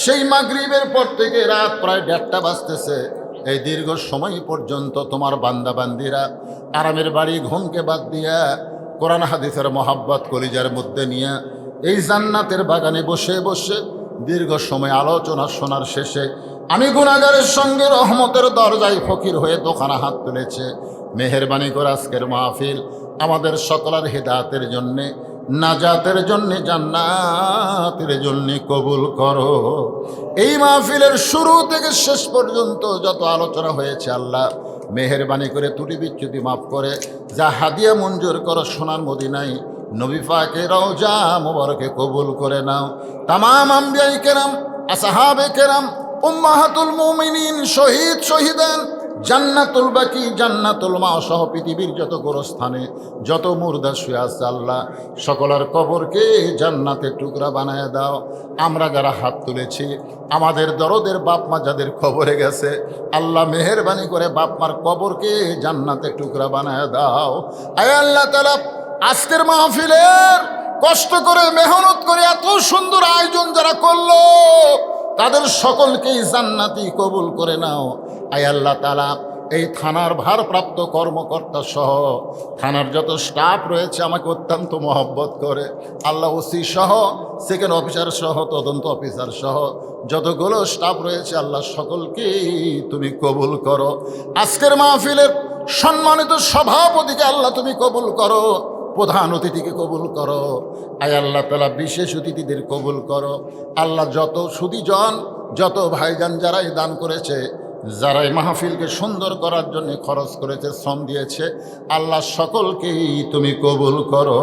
সেই মাগরিবের পর থেকে রাত প্রায় 1:30টা বাজতেছে, এই দীর্ঘ সময় পর্যন্ত তোমার বান্দা বান্দিরা আরামের বাড়ি ঘুমকে বাদ দিয়া কোরআন হাদিসের মহাব্বত কলিজার মধ্যে নিয়ে এই জান্নাতের বাগানে বসে বসে দীর্ঘ সময় আলোচনা শোনার শেষে আমি গুনাহগারের সঙ্গে রহমতের দরজায় ফকির হয়ে দোকানে হাত তুলেছে। মেহেরবানি করে আজকের মাহফিল আমাদের সকলের হিদায়াতের জন্যে, নাজাতের জন্যে, জান্নাতের জন্যে কবুল করো। এই মাহফিলের শুরু থেকে শেষ পর্যন্ত যত আলোচনা হয়েছে আল্লাহ মেহেরবানি করে ত্রুটি বিচ্যুতি মাফ করে যা হাদিয়া মঞ্জুর করো সোনার মদিনায় নবী পাকের রওজা মুবারকে কবুল করে নাও। তামাম আম্বিয়ায়ে কেরাম, আসহাবে কেরাম, উম্মাহাতুল মুমিনিন, শহীদ শহীদান, জান্নাতুল বাকি, জান্নাতুল মা সহ পৃথিবীর যত গোরস্থানে যত মুর্দা শুয়ে আছে আল্লাহ সকলের কবরকে জান্নাতের টুকরা বানায় দাও। আমরা যারা হাত তুলেছি, আমাদের দরদের বাপ মা যাদের কবরে গেছে আল্লাহ মেহেরবানি করে বাপ মার কবরকে জান্নাতের টুকরা বানায় দাও। আয় আল্লাহ তাআলা, আজকের মাহফিলের কষ্ট করে মেহনত করে এত সুন্দর আয়োজন যারা করলো তাদের সকলকেই জান্নাতি কবুল করে নাও। আয় আল্লাহ তাআলা, এই থানার ভারপ্রাপ্ত কর্মকর্তা সহ থানার যত স্টাফ রয়েছে আমাকে অত্যন্ত মহব্বত করে আল্লাহ, ওসি সহ, সেকেন্ড অফিসার সহ, তদন্ত অফিসার সহ যতগুলো স্টাফ রয়েছে আল্লাহ সকলকেই তুমি কবুল করো। আজকের মাহফিলের সম্মানিত সভাপতিকে আল্লাহ তুমি কবুল করো, প্রধান অতিথিকে কবুল করো। আয় আল্লাহ তাআলা, বিশেষ অতিথিদের কবুল করো। আল্লাহ, যত সুদীজন, যত ভাইজান যারা এই দান করেছে, যারা এই মাহফিলকে সুন্দর করার জন্য খরচ করেছে, শ্রম দিয়েছে, আল্লাহ সকলকেই তুমি কবুল করো।